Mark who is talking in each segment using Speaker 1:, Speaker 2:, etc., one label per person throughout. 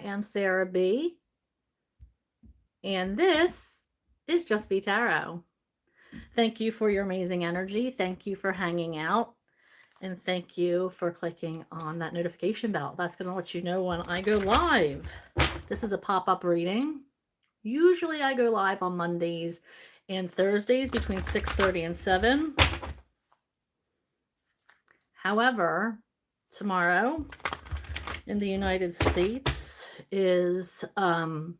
Speaker 1: am Sarah B. And this is Just Be Tarot. Thank you for your amazing energy. Thank you for hanging out. And thank you for clicking on that notification bell. That's going to let you know when I go live. This is a pop-up reading. Usually I go live on Mondays and Thursdays between 6:30 and 7. However, tomorrow in the United States is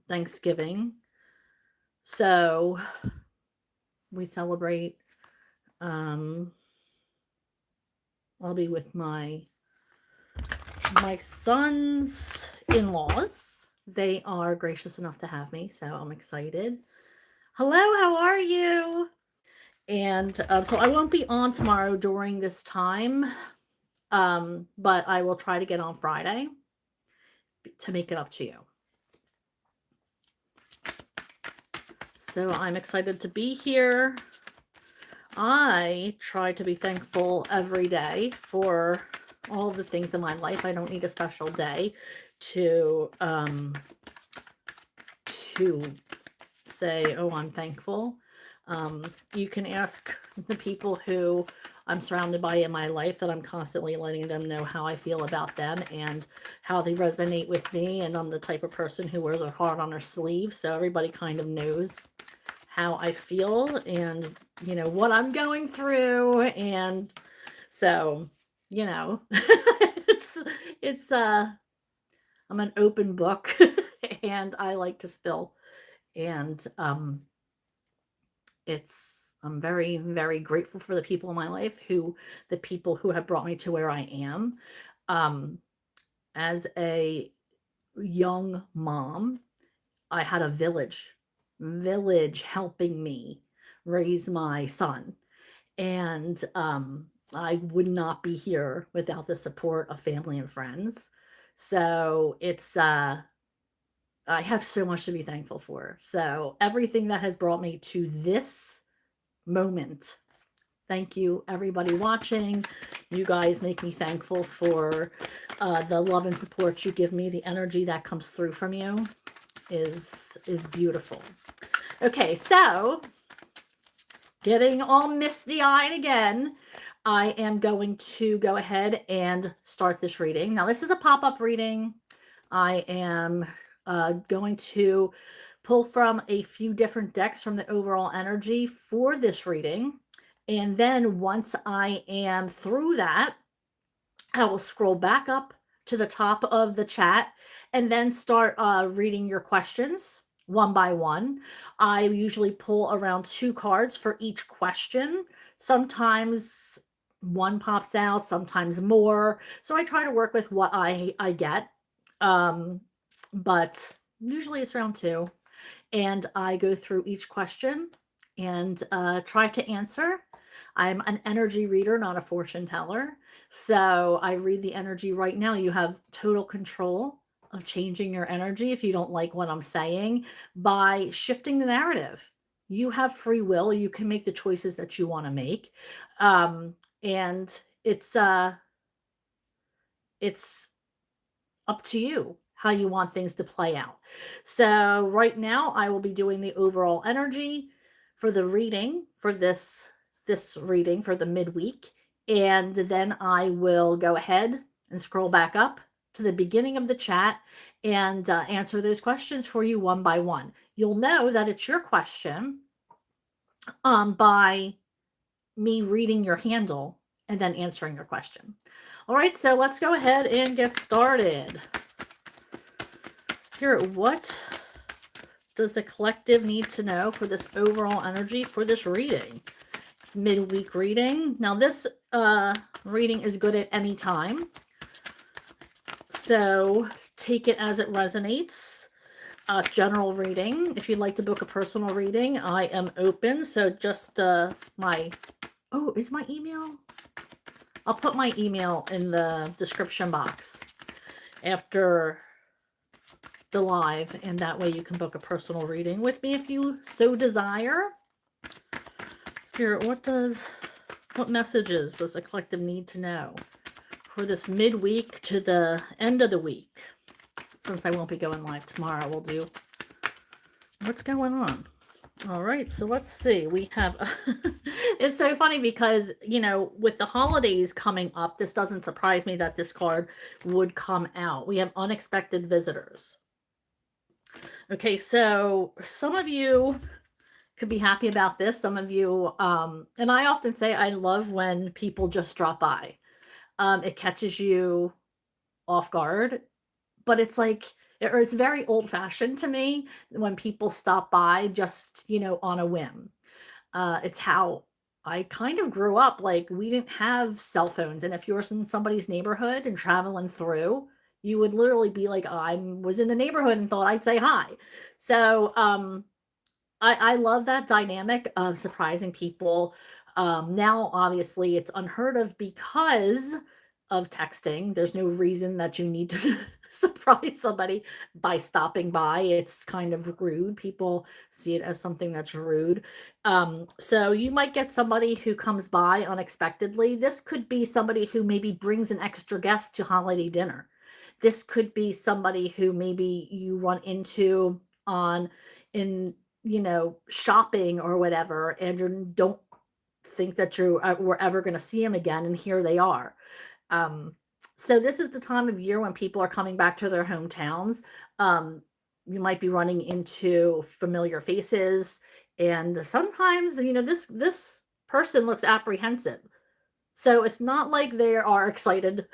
Speaker 1: Thanksgiving. So we celebrate. I'll be with my son's in-laws. They are gracious enough to have me, so I'm excited. Hello, how are you? And so I won't be on tomorrow during this time, but I will try to get on Friday to make it up to you. So I'm excited to be here. I try to be thankful every day for all of the things in my life. I don't need a special day to say, oh, I'm thankful. You can ask the people who I'm surrounded by in my life that I'm constantly letting them know how I feel about them and how they resonate with me. And I'm the type of person who wears her heart on her sleeve. So everybody kind of knows how I feel and, you know, what I'm going through. And so, you know, it's I'm an open book and I like to spill. And I'm very, very grateful for the people in my life the people who have brought me to where I am. As a young mom, I had a village helping me raise my son. And I would not be here without the support of family and friends. So I have so much to be thankful for. So everything that has brought me to this moment. Thank you, everybody watching. You guys make me thankful for the love and support you give me. The energy that comes through from you is beautiful. Okay, so getting all misty-eyed again, I am going to go ahead and start this reading. Now, this is a pop-up reading. I am going to pull from a few different decks from the overall energy for this reading. And then once I am through that, I will scroll back up to the top of the chat and then start reading your questions one by one. I usually pull around 2 cards for each question. Sometimes one pops out, sometimes more. So I try to work with what I get. But usually it's around 2. And I go through each question and try to answer. I'm an energy reader, not a fortune teller. So I read the energy right now. You have total control of changing your energy if you don't like what I'm saying by shifting the narrative. You have free will. You can make the choices that you want to make. And it's up to you how you want things to play out. So right now I will be doing the overall energy for the reading for this reading for the midweek. And then I will go ahead and scroll back up to the beginning of the chat and answer those questions for you one by one. You'll know that it's your question by me reading your handle and then answering your question. All right, so let's go ahead and get started. Spirit, what does the collective need to know for this overall energy for this reading? It's midweek reading. Now, this reading is good at any time. So take it as it resonates. General reading. If you'd like to book a personal reading, I am open. So just is my email? I'll put my email in the description box after the live, and that way you can book a personal reading with me if you so desire. Spirit, what messages does the collective need to know for this midweek to the end of the week? since I won't be going live tomorrow, we'll do what's going on. All right, so let's see. We have it's so funny because, with the holidays coming up, this doesn't surprise me that this card would come out. We have unexpected visitors. Okay, so some of you could be happy about this. Some of you, and I often say I love when people just drop by. It catches you off guard, but it's like, or it's very old fashioned to me when people stop by just, on a whim. It's how I kind of grew up. Like, we didn't have cell phones, and if you were in somebody's neighborhood and traveling through, you would literally be like, I was in the neighborhood and thought I'd say hi. So, I love that dynamic of surprising people. Now, obviously, it's unheard of because of texting. There's no reason that you need to surprise somebody by stopping by. It's kind of rude. People see it as something that's rude. So you might get somebody who comes by unexpectedly. This could be somebody who maybe brings an extra guest to holiday dinner. This could be somebody who maybe you run into on in shopping or whatever, and you don't think that you were ever going to see them again, and here they are. Um, so this is the time of year when people are coming back to their hometowns. Um, you might be running into familiar faces, and sometimes this person looks apprehensive. So it's not like they are excited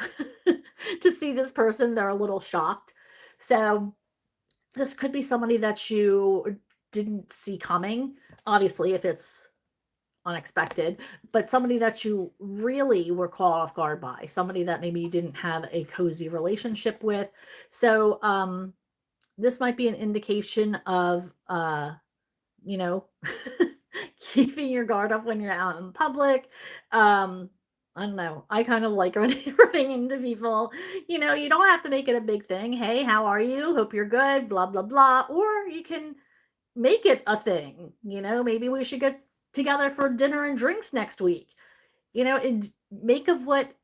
Speaker 1: to see this person; they're a little shocked. So this could be somebody that you didn't see coming, obviously, if it's unexpected, but somebody that you really were caught off guard by, somebody that maybe you didn't have a cozy relationship with. So, this might be an indication of, you know, keeping your guard up when you're out in public. Um, I don't know. I kind of like running into people. You don't have to make it a big thing. Hey, how are you? Hope you're good. Blah blah blah. Or you can make it a thing. Maybe we should get together for dinner and drinks next week. And make of what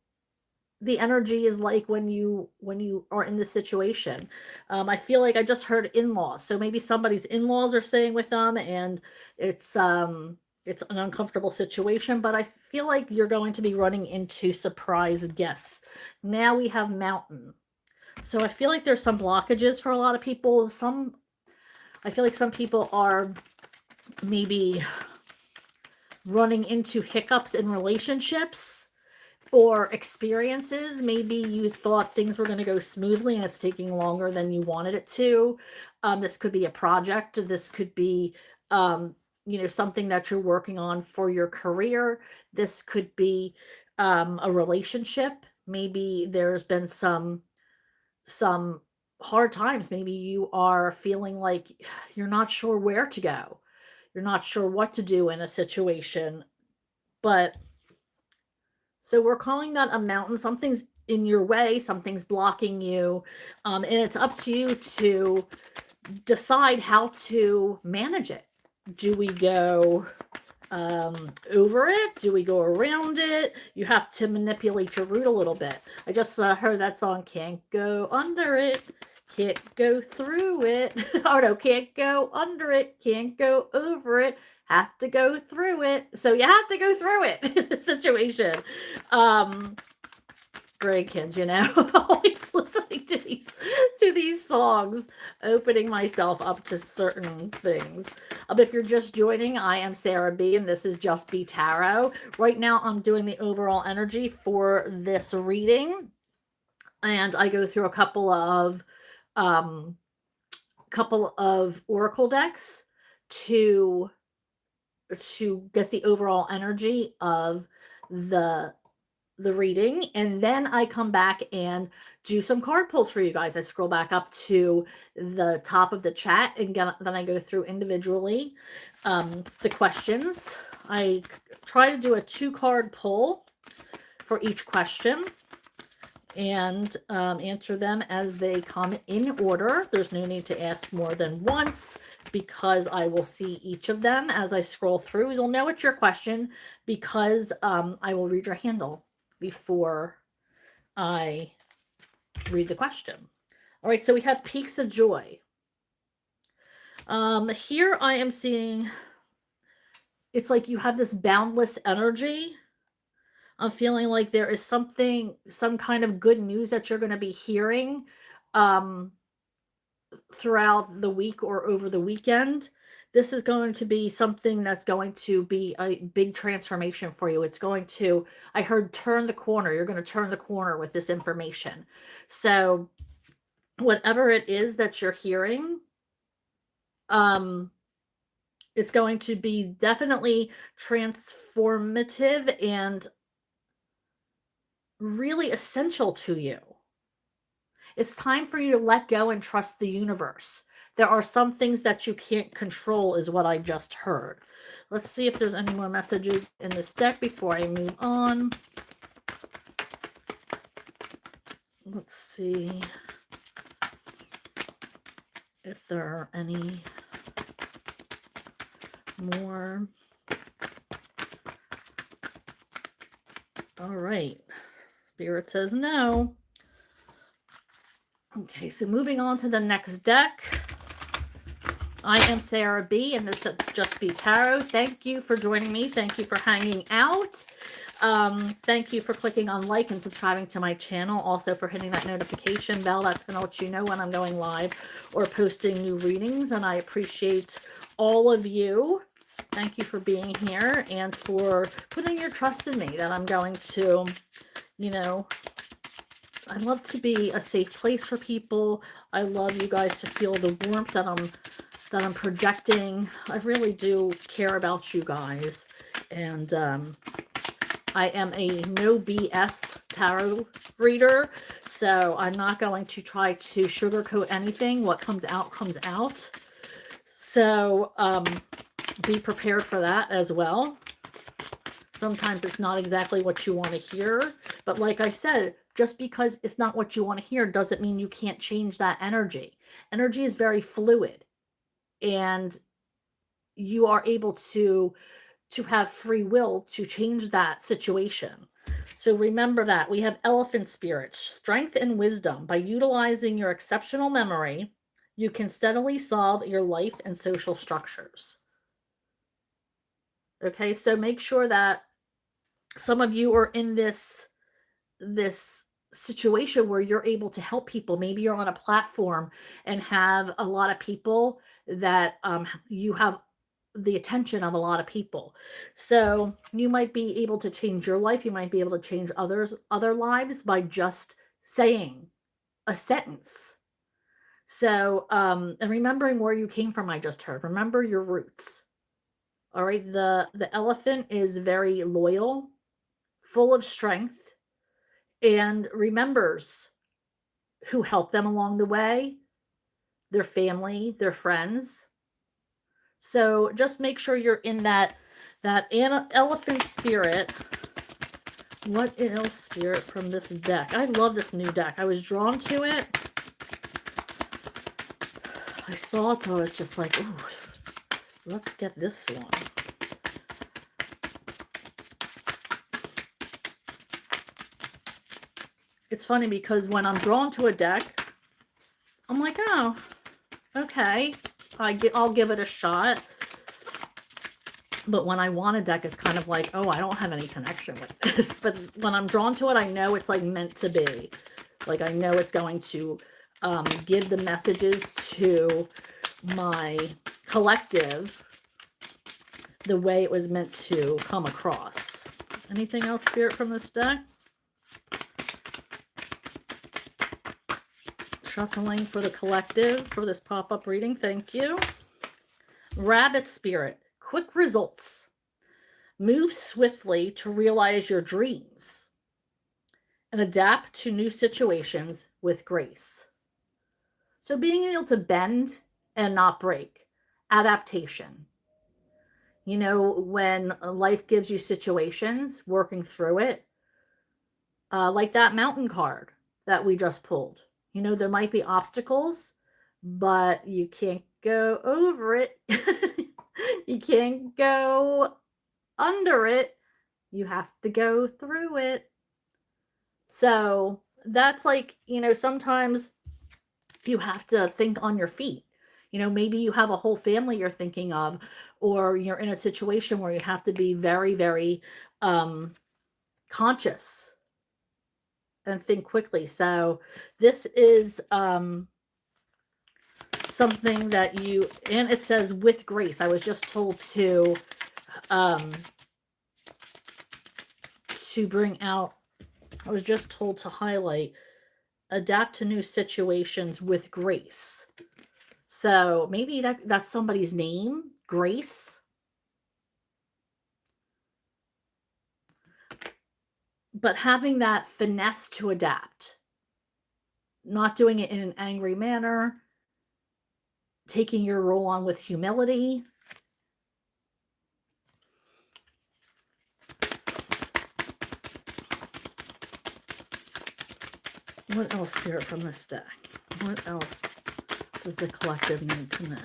Speaker 1: the energy is like when you are in this situation. I feel like I just heard in-laws, so maybe somebody's in-laws are staying with them, and it's an uncomfortable situation. But I feel like you're going to be running into surprise guests. Now we have mountain, so I feel like there's some blockages for a lot of people. I feel like some people are maybe running into hiccups in relationships or experiences. Maybe you thought things were going to go smoothly and it's taking longer than you wanted it to. This could be a project. This could be, something that you're working on for your career. This could be a relationship. Maybe there's been some hard times. Maybe you are feeling like you're not sure where to go. You're not sure what to do in a situation. But so we're calling that a mountain. Something's in your way, something's blocking you. And it's up to you to decide how to manage it. Do we go over it? Do we go around it? You have to manipulate your route a little bit. I just heard that song, Can't Go Under It, Can't Go Through It. Oh no, can't go under it, can't go over it, have to go through it. So you have to go through it in the situation. Great kids, always listening to these songs, opening myself up to certain things. If you're just joining, I am Sarah B, and this is Just Be Tarot. Right now, I'm doing the overall energy for this reading, and I go through a couple of oracle decks to get the overall energy of the reading, and then I come back and do some card pulls for you guys. I scroll back up to the top of the chat, and then I go through individually the questions. I try to do a 2-card pull for each question and answer them as they come in order. There's no need to ask more than once because I will see each of them as I scroll through. You'll know it's your question because I will read your handle before I read the question. All right, so we have peaks of joy. Here I am seeing it's like you have this boundless energy. I'm feeling like there is some kind of good news that you're going to be hearing um, throughout the week or over the weekend. This is going to be something that's going to be a big transformation for you. It's going to, I heard turn the corner. You're going to turn the corner with this information. So, whatever it is that you're hearing, um, it's going to be definitely transformative and really essential to you. It's time for you to let go and trust the universe. There are some things that you can't control, is what I just heard. Let's see if there's any more messages in this deck before I move on. Let's see if there are any more. All right. Spirit says no. Okay, so moving on to the next deck. I am Sarah B, and this is Just Be Tarot. Thank you for joining me. Thank you for hanging out. Thank you for clicking on like and subscribing to my channel. Also for hitting that notification bell. That's going to let you know when I'm going live or posting new readings. And I appreciate all of you. Thank you for being here and for putting your trust in me that I'm going to, you know, I love to be a safe place for people. I love you guys to feel the warmth that I'm projecting. I really do care about you guys. And I am a no BS tarot reader, so I'm not going to try to sugarcoat anything. What comes out comes out. So be prepared for that as well. Sometimes it's not exactly what you want to hear, but like I said, just because it's not what you want to hear doesn't mean you can't change that energy. Energy is very fluid, and you are able to have free will to change that situation. So remember that. We have elephant spirit, strength and wisdom. By utilizing your exceptional memory, you can steadily solve your life and social structures. Okay, so make sure that some of you are in this situation where you're able to help people. Maybe you're on a platform and have a lot of people that you have the attention of a lot of people. So you might be able to change your life. You might be able to change other lives by just saying a sentence. So and remembering where you came from, I just heard. Remember your roots. All right. The elephant is very loyal, full of strength, and remembers who helped them along the way, their family, their friends. So just make sure you're in that elephant spirit. What else spirit from this deck? I love this new deck. I was drawn to it. I saw it, so I was just like, ooh, let's get this one. It's funny because when I'm drawn to a deck, I'm like, oh, okay, I'll give it a shot. But when I want a deck, it's kind of like, oh, I don't have any connection with this. But when I'm drawn to it, I know it's like meant to be. Like I know it's going to give the messages to my collective the way it was meant to come across. Anything else, Spirit, from this deck? Shuffling for the collective for this pop-up reading. Thank you. Rabbit Spirit. Quick results. Move swiftly to realize your dreams and adapt to new situations with grace. So being able to bend and not break. Adaptation. You know, when life gives you situations, working through it, like that mountain card that we just pulled. You know, there might be obstacles, but you can't go over it. You can't go under it. You have to go through it. So that's like, you know, sometimes You have to think on your feet. You know, maybe you have a whole family you're thinking of, or you're in a situation where you have to be very, very conscious and think quickly. So this is something that you, and it says with grace. I was just told to bring out, I was just told to highlight, adapt to new situations with grace. So maybe that's somebody's name, Grace. But having that finesse to adapt, not doing it in an angry manner, taking your role on with humility. What else, Spirit, from this deck? What else does the collective need to know?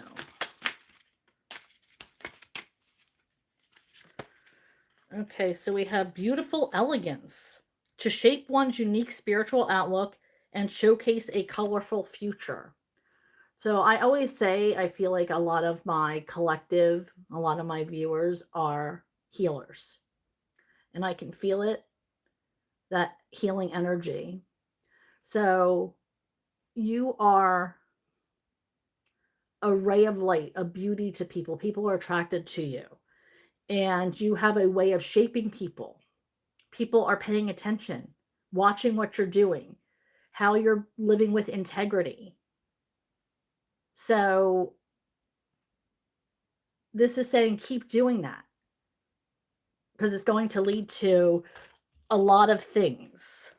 Speaker 1: Okay, so we have beautiful elegance to shape one's unique spiritual outlook and showcase a colorful future. So I always say I feel like a lot of my collective, a lot of my viewers are healers. And I can feel it, that healing energy. So you are a ray of light, a beauty to people. People are attracted to you. And you have a way of shaping people. People are paying attention, watching what you're doing, how you're living with integrity. So this is saying keep doing that, because it's going to lead to a lot of things,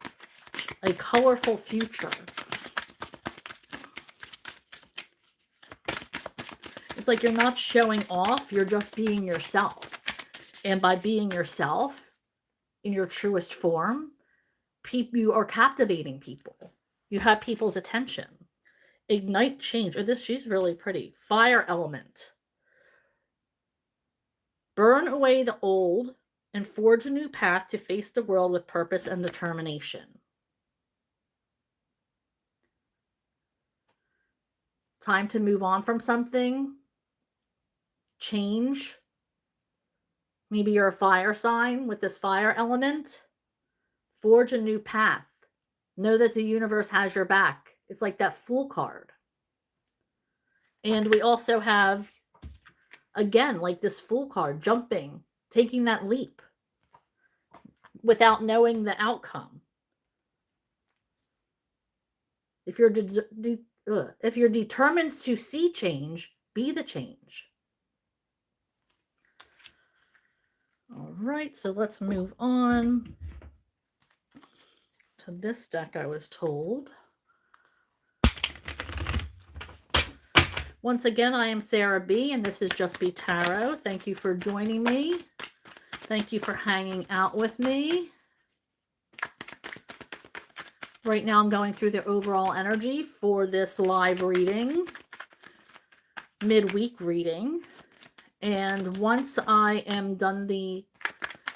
Speaker 1: a colorful future. It's like you're not showing off, you're just being yourself. And by being yourself in your truest form, you are captivating people. You have people's attention. Ignite change. Oh, she's really pretty. Fire element. Burn away the old and forge a new path to face the world with purpose and determination. Time to move on from something. Change. Maybe you're a fire sign with this fire element. Forge a new path. Know that the universe has your back. It's like that Fool card. And we also have, again, like this Fool card, jumping, taking that leap without knowing the outcome. If you're determined to see change, be the change. All right, so let's move on to this deck, I was told. Once again, I am Sarah B, and this is Just Be Tarot. Thank you for joining me. Thank you for hanging out with me. Right now, I'm going through the overall energy for this live reading, midweek reading. And once I am done the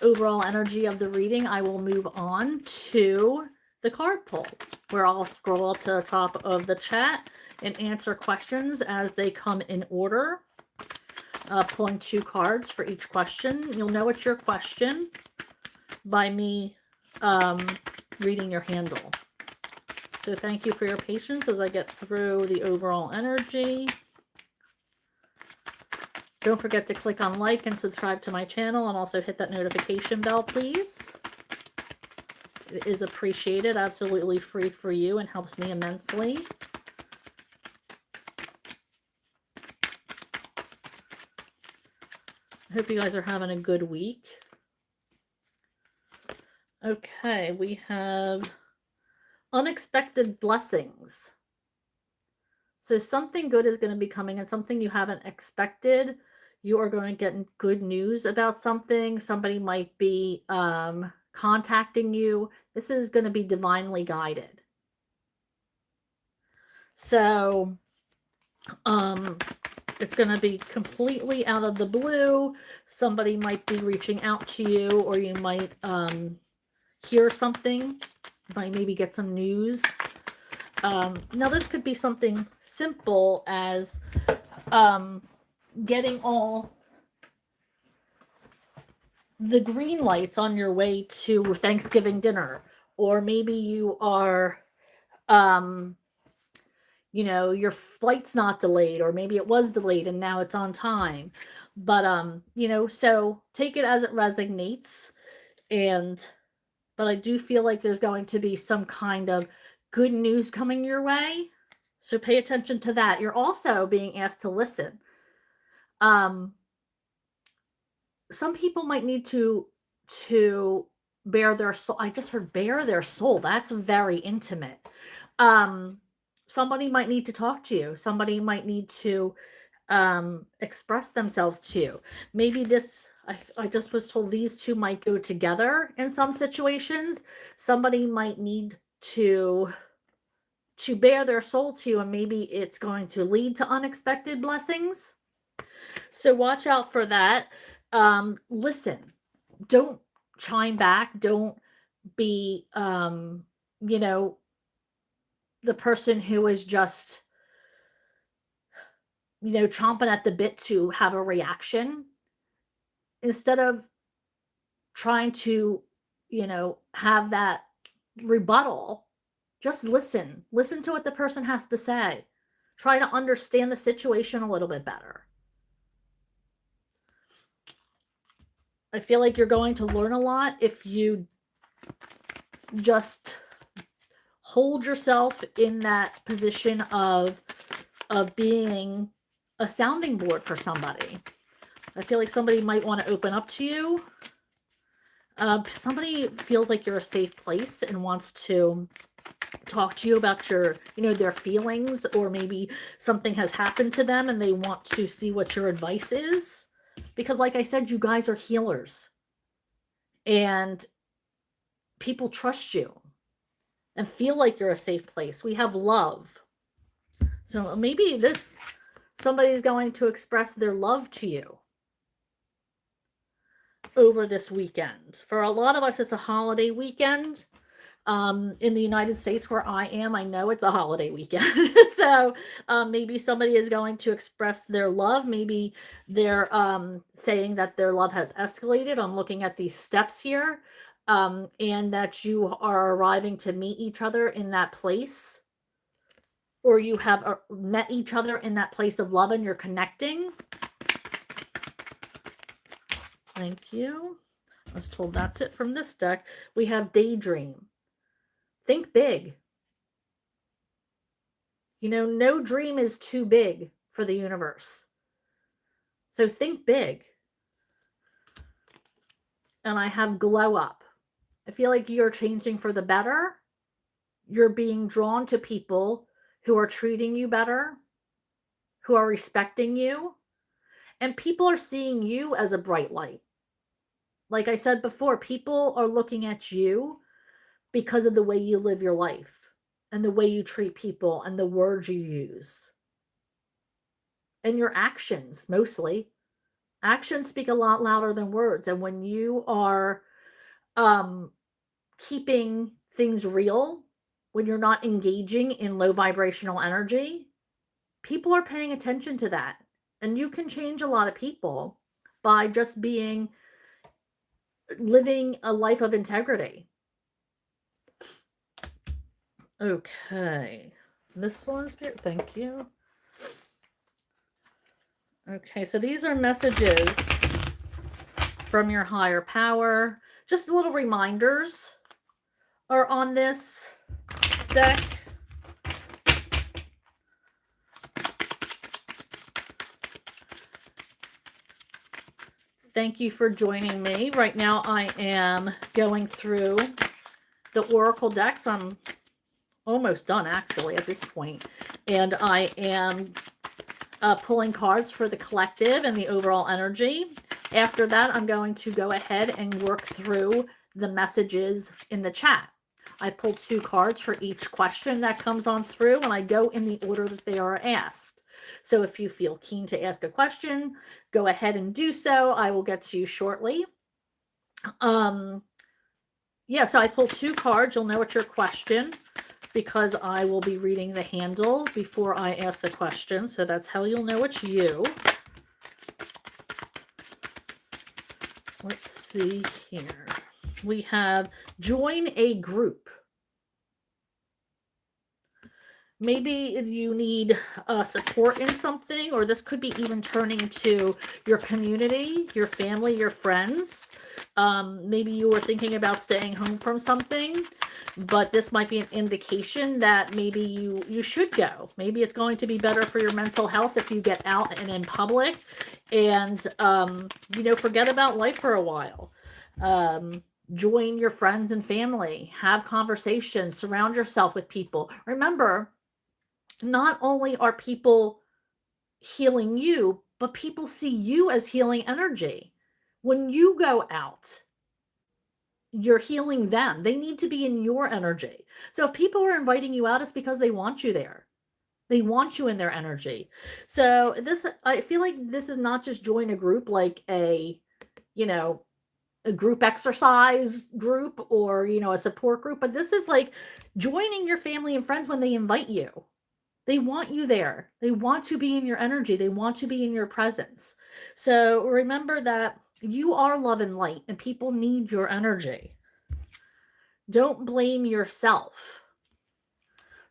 Speaker 1: overall energy of the reading, I will move on to the card pull, where I'll scroll up to the top of the chat and answer questions as they come in order. Pulling 2 cards for each question. You'll know it's your question by me reading your handle. So thank you for your patience as I get through the overall energy. Don't forget to click on like and subscribe to my channel, and also hit that notification bell, please. It is appreciated, absolutely free for you, and helps me immensely. I hope you guys are having a good week. Okay, we have unexpected blessings. So something good is going to be coming, and something you haven't expected. You are going to get good news about something. Somebody might be contacting you. This is going to be divinely guided. So it's going to be completely out of the blue. Somebody might be reaching out to you, or you might hear something. You might maybe get some news. Now this could be something simple as um, getting all the green lights on your way to Thanksgiving dinner, or maybe you are, um, your flight's not delayed, or maybe it was delayed and now it's on time. But so take it as it resonates. And but I do feel like there's going to be some kind of good news coming your way. So pay attention to that. You're also being asked to listen. Um, some people might need to bare their soul. I just heard bare their soul. That's very intimate. Um, somebody might need to talk to you. Somebody might need to express themselves to you. Maybe I just was told these two might go together in some situations. Somebody might need to bare their soul to you, and maybe it's going to lead to unexpected blessings. So watch out for that. Listen, don't chime back. Don't be, you know, the person who is just, chomping at the bit to have a reaction. Instead of trying to, have that rebuttal, just listen. Listen to what the person has to say. Try to understand the situation a little bit better. I feel like you're going to learn a lot if you just hold yourself in that position of being a sounding board for somebody. I feel like somebody might want to open up to you. Somebody feels like you're a safe place and wants to talk to you about their feelings, or maybe something has happened to them and they want to see what your advice is. Because like I said, you guys are healers and people trust you and feel like you're a safe place. We have love. So maybe somebody's going to express their love to you over this weekend. For a lot of us, it's a holiday weekend. In the United States where I am, I know it's a holiday weekend. So maybe somebody is going to express their love. Maybe they're saying that their love has escalated. I'm looking at these steps here. And that you are arriving to meet each other in that place, or you have met each other in that place of love and you're connecting. Thank you. I was told that's it from this deck. We have daydream. Think big. No dream is too big for the universe. So think big. And I have glow up. I feel like you're changing for the better. You're being drawn to people who are treating you better, who are respecting you, and people are seeing you as a bright light. Like I said before, people are looking at you because of the way you live your life and the way you treat people and the words you use and your actions. Mostly actions speak a lot louder than words. And when you are keeping things real, when you're not engaging in low vibrational energy, people are paying attention to that. And you can change a lot of people by just living a life of integrity. Okay. This one, Spirit, thank you. Okay, so these are messages from your higher power. Just little reminders are on this deck. Thank you for joining me. Right now I am going through the Oracle decks. I'm almost done actually at this point. And I am pulling cards for the collective and the overall energy. After that, I'm going to go ahead and work through the messages in the chat. I pulled 2 cards for each question that comes on through, and I go in the order that they are asked. So if you feel keen to ask a question, go ahead and do so. I will get to you shortly. Yeah, so I pulled 2 cards. You'll know it's your question. because I will be reading the handle before I ask the question. So that's how you'll know it's you. Let's see here. We have join a group. Maybe you need support in something, or this could be even turning to your community, your family, your friends. Maybe you were thinking about staying home from something, but this might be an indication that maybe you should go. Maybe it's going to be better for your mental health if you get out and in public and, forget about life for a while. Join your friends and family, have conversations, surround yourself with people. Remember, not only are people healing you, but people see you as healing energy. When you go out, you're healing them. They need to be in your energy. So if people are inviting you out, it's because they want you there. They want you in their energy. So I feel like this is not just join a group like a group exercise group or, a support group, but this is like joining your family and friends when they invite you. They want you there. They want to be in your energy. They want to be in your presence. So remember that you are love and light, and people need your energy. Don't blame yourself.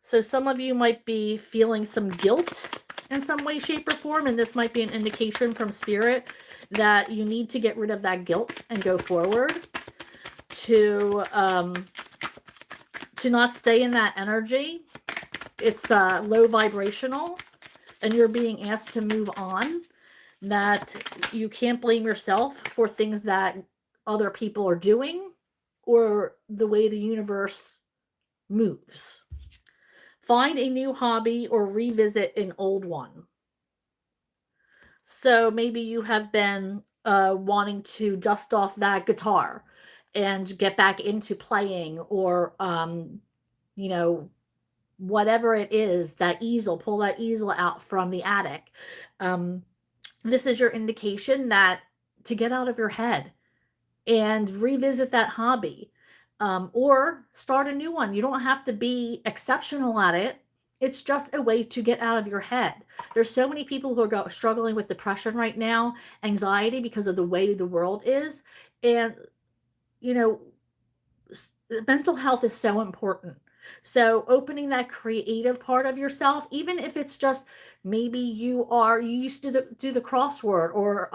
Speaker 1: So some of you might be feeling some guilt in some way, shape, or form, and this might be an indication from Spirit that you need to get rid of that guilt and go forward to not stay in that energy. It's low vibrational, and you're being asked to move on, that you can't blame yourself for things that other people are doing or the way the universe moves. Find a new hobby or revisit an old one. So maybe you have been wanting to dust off that guitar and get back into playing, or, whatever it is, that easel, pull that easel out from the attic. This is your indication that to get out of your head and revisit that hobby, or start a new one. You don't have to be exceptional at it. It's just a way to get out of your head. There's so many people who are struggling with depression right now, anxiety, because of the way the world is. And, mental health is so important. So opening that creative part of yourself, even if it's just maybe you used to do the crossword or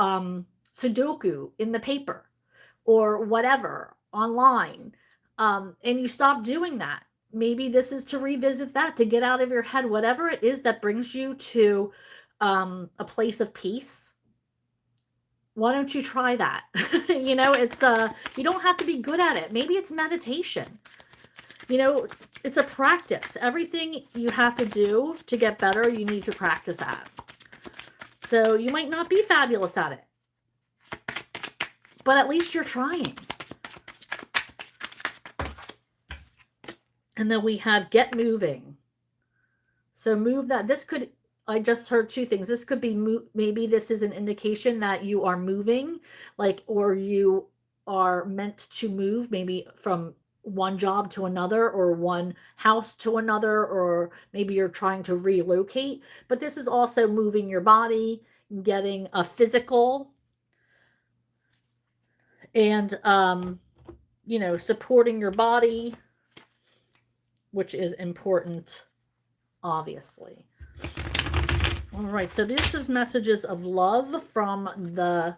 Speaker 1: Sudoku in the paper or whatever online, and you stop doing that. Maybe this is to revisit that, to get out of your head, whatever it is that brings you to a place of peace. Why don't you try that? It's you don't have to be good at it. Maybe it's meditation. It's a practice. Everything you have to do to get better, you need to practice at. So you might not be fabulous at it, but at least you're trying. And then we have get moving. So move that. I just heard two things. This could be, maybe this is an indication that you are moving, or you are meant to move, maybe from one job to another, or one house to another, or maybe you're trying to relocate. But this is also moving your body, getting a physical, and supporting your body, which is important, obviously. All right, so this is messages of love from the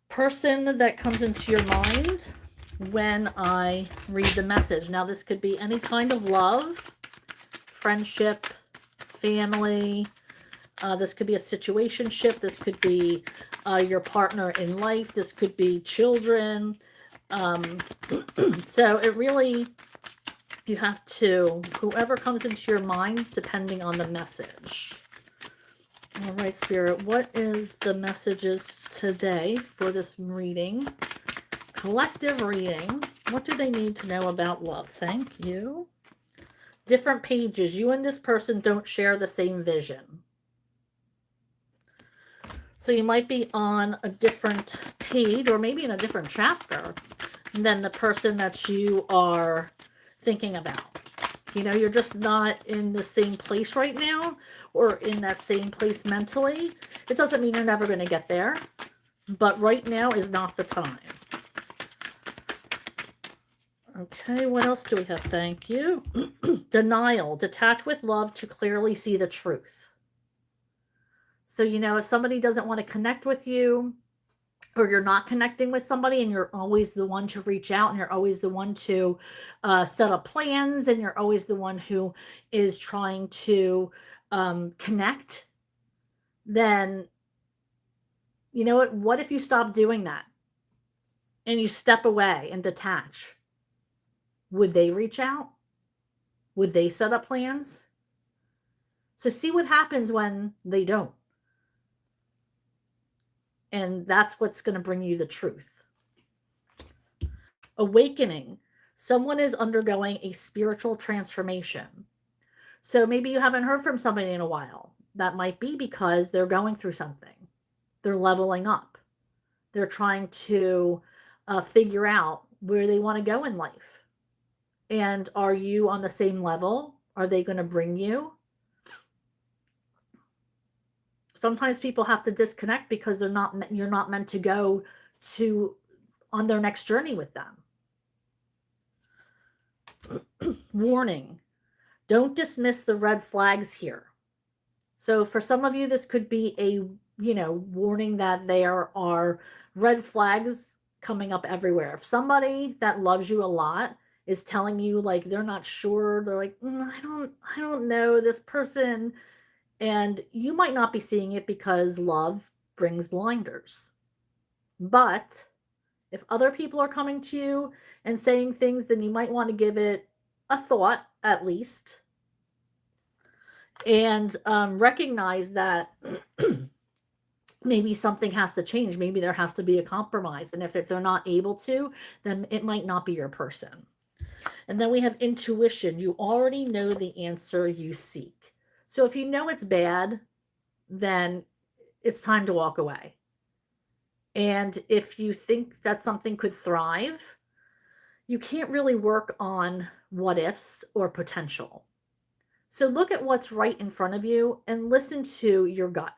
Speaker 1: person that comes into your mind when I read the message. Now, this could be any kind of love, friendship, family. This could be a situationship. This could be your partner in life. This could be children. So it really, you have to, whoever comes into your mind, depending on the message. All right, Spirit, what is the messages today for this reading? Collective reading. What do they need to know about love? Thank you. Different pages. You and this person don't share the same vision. So you might be on a different page, or maybe in a different chapter than the person that you are thinking about. You're just not in the same place right now or in that same place mentally. It doesn't mean you're never going to get there, but right now is not the time. Okay, what else do we have? Thank you. Denial. Detach with love to clearly see the truth. So, if somebody doesn't want to connect with you, or you're not connecting with somebody and you're always the one to reach out and you're always the one to set up plans and you're always the one who is trying to connect, then you know what if you stop doing that and you step away and detach? Would they reach out? Would they set up plans? So see what happens when they don't. And that's what's going to bring you the truth. Awakening. Someone is undergoing a spiritual transformation. So maybe you haven't heard from somebody in a while. That might be because they're going through something. They're leveling up. They're trying to figure out where they want to go in life. And are you on the same level? Are they going to bring you? Sometimes people have to disconnect because you're not meant to go to on their next journey with them. Warning. Don't dismiss the red flags here. So for some of you, this could be a, warning that there are red flags coming up everywhere. If somebody that loves you a lot is telling you like they're not sure, they're like, I don't know this person, and you might not be seeing it because love brings blinders. But if other people are coming to you and saying things, then you might want to give it a thought at least and recognize that maybe something has to change. Maybe there has to be a compromise. And if they're not able to, then it might not be your person. And then we have intuition. You already know the answer you seek. So if you know it's bad, then it's time to walk away. And if you think that something could thrive, you can't really work on what ifs or potential. So look at what's right in front of you and listen to your gut.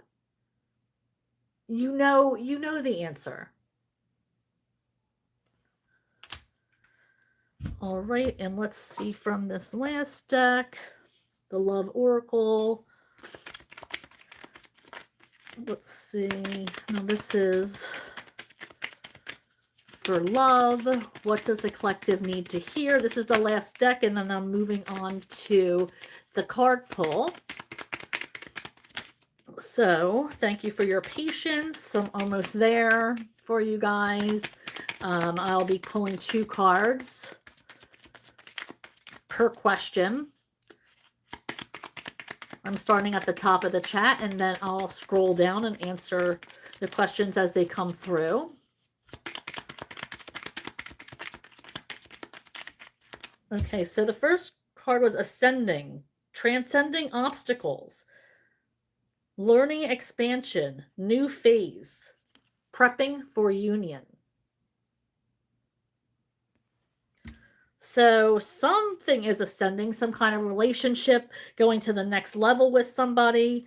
Speaker 1: You know the answer. All right, and let's see from this last deck, the Love Oracle. Let's see. Now this is for love. What does the collective need to hear? This is the last deck, and then I'm moving on to the card pull. So thank you for your patience. I'm almost there for you guys. I'll be pulling 2 cards per question. I'm starting at the top of the chat, and then I'll scroll down and answer the questions as they come through. Okay, so the first card was Ascending, Transcending Obstacles, Learning Expansion, New Phase, Prepping for Union. So something is ascending, some kind of relationship, going to the next level with somebody,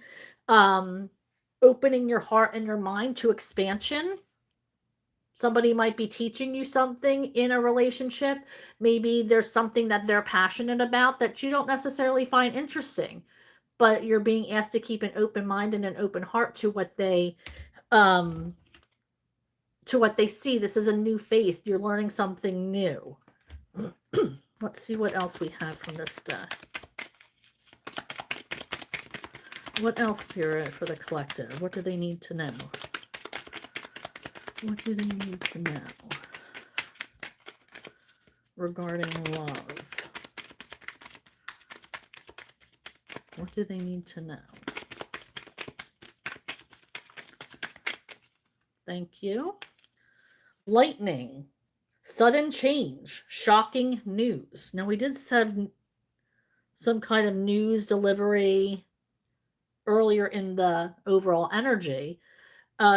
Speaker 1: opening your heart and your mind to expansion. Somebody might be teaching you something in a relationship. Maybe there's something that they're passionate about that you don't necessarily find interesting, but you're being asked to keep an open mind and an open heart to what they see. This is a new face. You're learning something new. Let's see what else we have from this deck. What else, Spirit, for the collective? What do they need to know? What do they need to know regarding love? What do they need to know? Thank you. Lightning. Sudden change. Shocking news. Now, we did have some kind of news delivery earlier in the overall energy.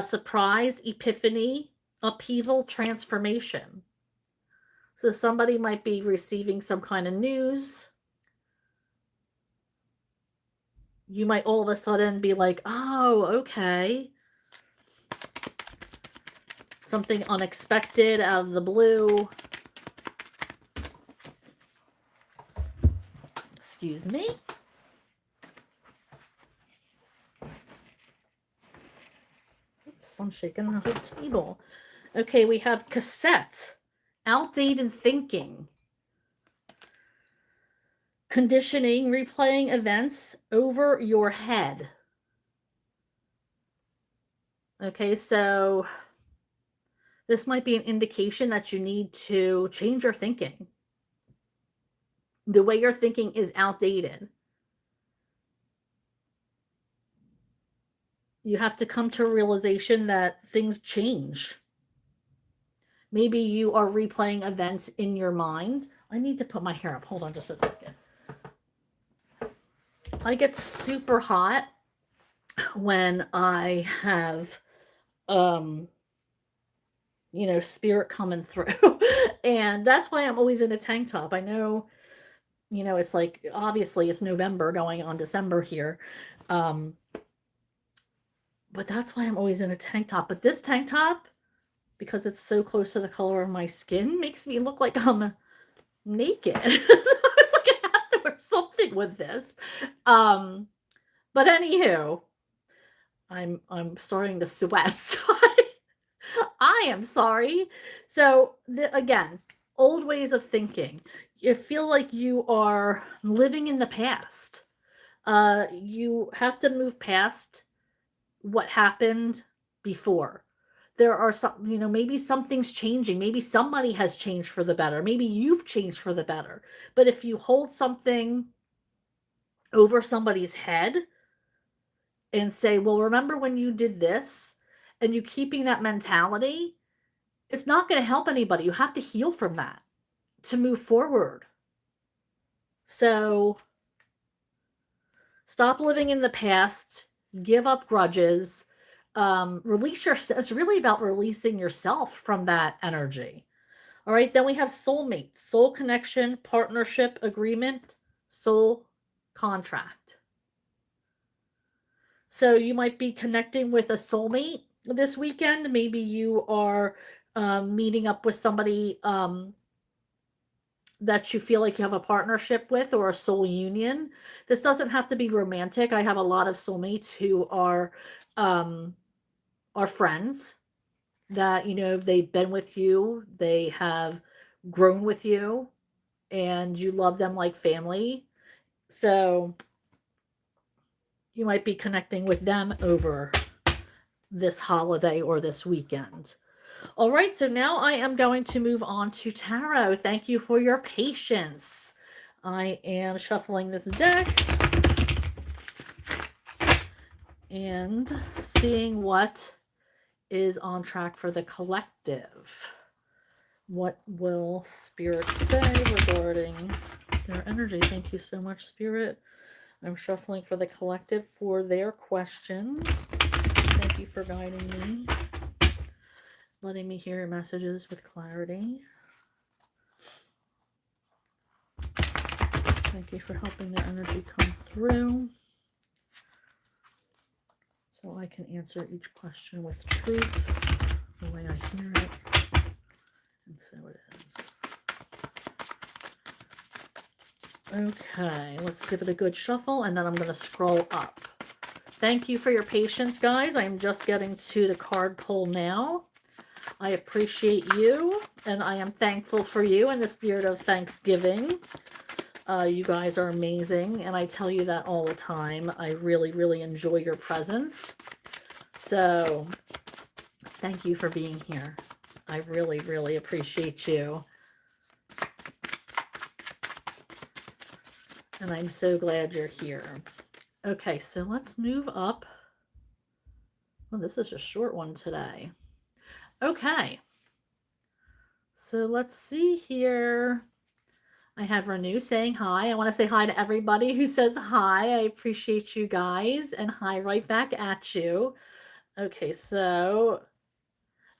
Speaker 1: Surprise, epiphany, upheaval, transformation. So somebody might be receiving some kind of news You might all of a sudden be like, oh, okay. Something unexpected out of the blue. Excuse me. Oops, I'm shaking the whole table. Okay, we have cassette. Outdated thinking. Conditioning, replaying events over your head. Okay, so this might be an indication that you need to change your thinking. The way you're thinking is outdated. You have to come to a realization that things change. Maybe you are replaying events in your mind. I need to put my hair up. Hold on just a second. I get super hot when I have spirit coming through. And that's why I'm always in a tank top. I know, it's like obviously it's November going on December here. Um but that's why I'm always in a tank top. But this tank top, because it's so close to the color of my skin, makes me look like I'm naked. So it's like I have to wear something with this. But anywho, I'm starting to sweat. So I am sorry. So again, old ways of thinking. You feel like you are living in the past. You have to move past what happened before. There are some, maybe something's changing. Maybe somebody has changed for the better. Maybe you've changed for the better. But if you hold something over somebody's head and say, well, remember when you did this, and you keeping that mentality, it's not going to help anybody. You have to heal from that to move forward. So stop living in the past, give up grudges, release yourself. It's really about releasing yourself from that energy. All right, then we have soulmate, soul connection, partnership, agreement, soul contract. So you might be connecting with a soulmate this weekend. Maybe you are meeting up with somebody that you feel like you have a partnership with, or a soul union. This doesn't have to be romantic. I have a lot of soulmates who are friends that, they've been with you, they have grown with you, and you love them like family. So you might be connecting with them over this holiday or this weekend. All right, so now I am going to move on to tarot. Thank you for your patience. I am shuffling this deck and seeing what is on track for the collective. What will Spirit say regarding their energy? Thank you so much, Spirit. I'm shuffling for the collective for their questions. Thank you for guiding me, letting me hear your messages with clarity. Thank you for helping their energy come through so I can answer each question with truth, the way I hear it. And so it is. Okay, let's give it a good shuffle, and then I'm going to scroll up. Thank you for your patience, guys. I'm just getting to the card pull now. I appreciate you, and I am thankful for you in the spirit of Thanksgiving. You guys are amazing, and I tell you that all the time. I really, really enjoy your presence. So, thank you for being here. I really, really appreciate you. And I'm so glad you're here. Okay, so let's move up. Well, this is a short one today. Okay. So let's see here. I have Renew saying hi. I want to say hi to everybody who says hi. I appreciate you guys, and hi right back at you. Okay, so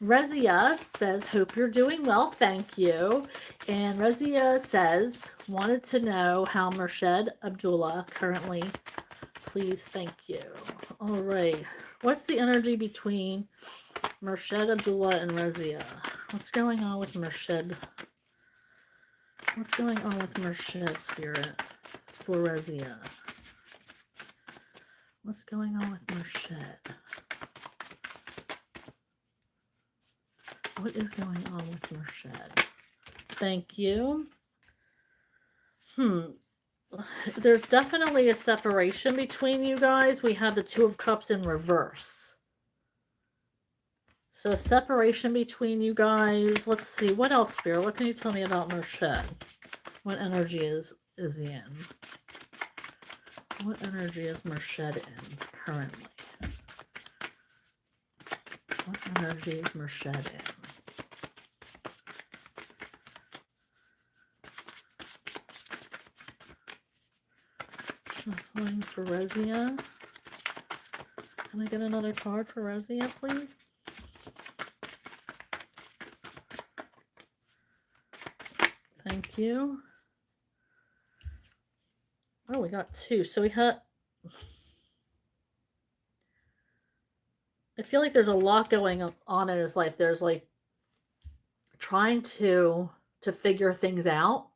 Speaker 1: Rezia says, hope you're doing well, thank you. And Rezia says, wanted to know how Murshid Abdullah currently please. Thank you. All right. What's the energy between Murshed Abdullah and Razia? What's going on with Murshed? What's going on with Murshed, Spirit, for Razia? What's going on with Murshed? What is going on with Murshed? Thank you. There's definitely a separation between you guys. We have the Two of Cups in reverse. So a separation between you guys. Let's see. What else, Spirit? What can you tell me about Murshed? What energy is he in? What energy is Murshed in currently? What energy is Murshed in? Shuffling for Razia. Can I get another card for Razia, please? Thank you. Oh, we got two. So we had... I feel like there's a lot going on in his life. There's like trying to figure things out.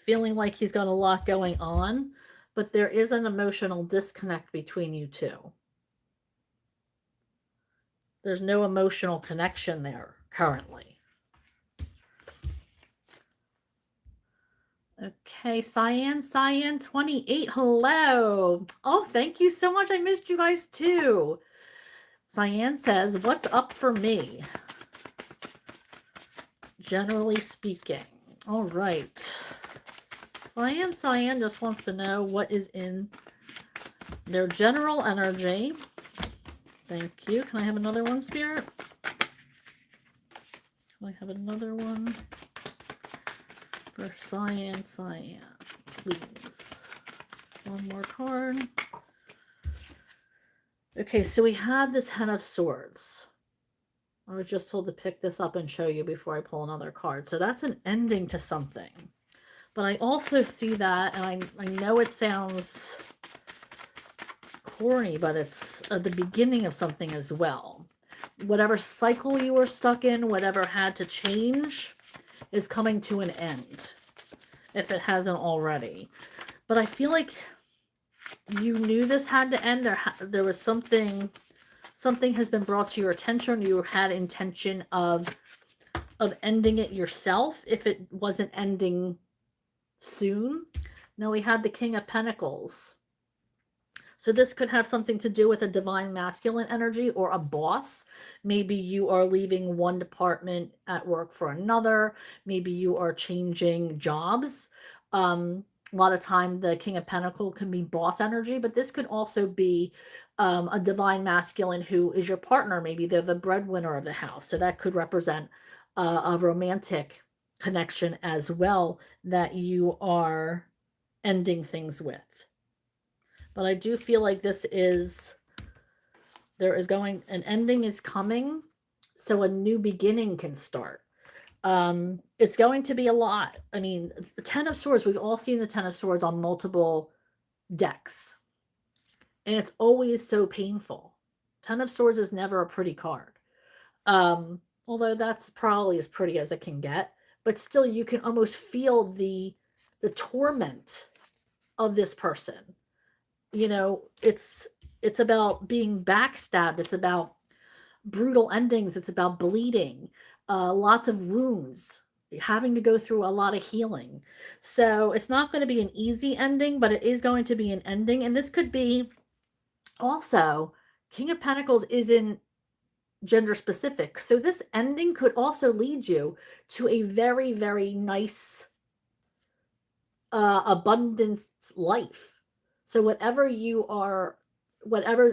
Speaker 1: Feeling like he's got a lot going on, but there is an emotional disconnect between you two. There's no emotional connection there currently. Okay, Cyan 28. Hello. Oh, thank you so much. I missed you guys too. Cyan says, what's up for me? Generally speaking. All right. Cyan just wants to know what is in their general energy. Thank you. Can I have another one, Spirit? Can I have another one for Cyan, please? One more card. Okay, so we have the Ten of Swords. I was just told to pick this up and show you before I pull another card. So that's an ending to something. But I also see that, and I know it sounds corny, but it's the beginning of something as well. Whatever cycle you were stuck in, whatever had to change, is coming to an end, if it hasn't already. But I feel like you knew this had to end. There was something has been brought to your attention. You had intention of ending it yourself if it wasn't ending soon. Now we had the King of Pentacles. So this could have something to do with a divine masculine energy or a boss. Maybe you are leaving one department at work for another. Maybe you are changing jobs. A lot of time the King of Pentacles can be boss energy, but this could also be a divine masculine who is your partner. Maybe they're the breadwinner of the house. So that could represent a romantic connection as well that you are ending things with. But I do feel like an ending is coming, so a new beginning can start. It's going to be a lot. I mean, the Ten of Swords, we've all seen the Ten of Swords on multiple decks. And it's always so painful. Ten of Swords is never a pretty card. Although that's probably as pretty as it can get. But still, you can almost feel the torment of this person. You know, it's about being backstabbed. It's about brutal endings. It's about bleeding, lots of wounds, having to go through a lot of healing. So it's not going to be an easy ending, but it is going to be an ending. And this could be also, King of Pentacles isn't gender specific. So this ending could also lead you to a very, very nice, abundance life. So whatever's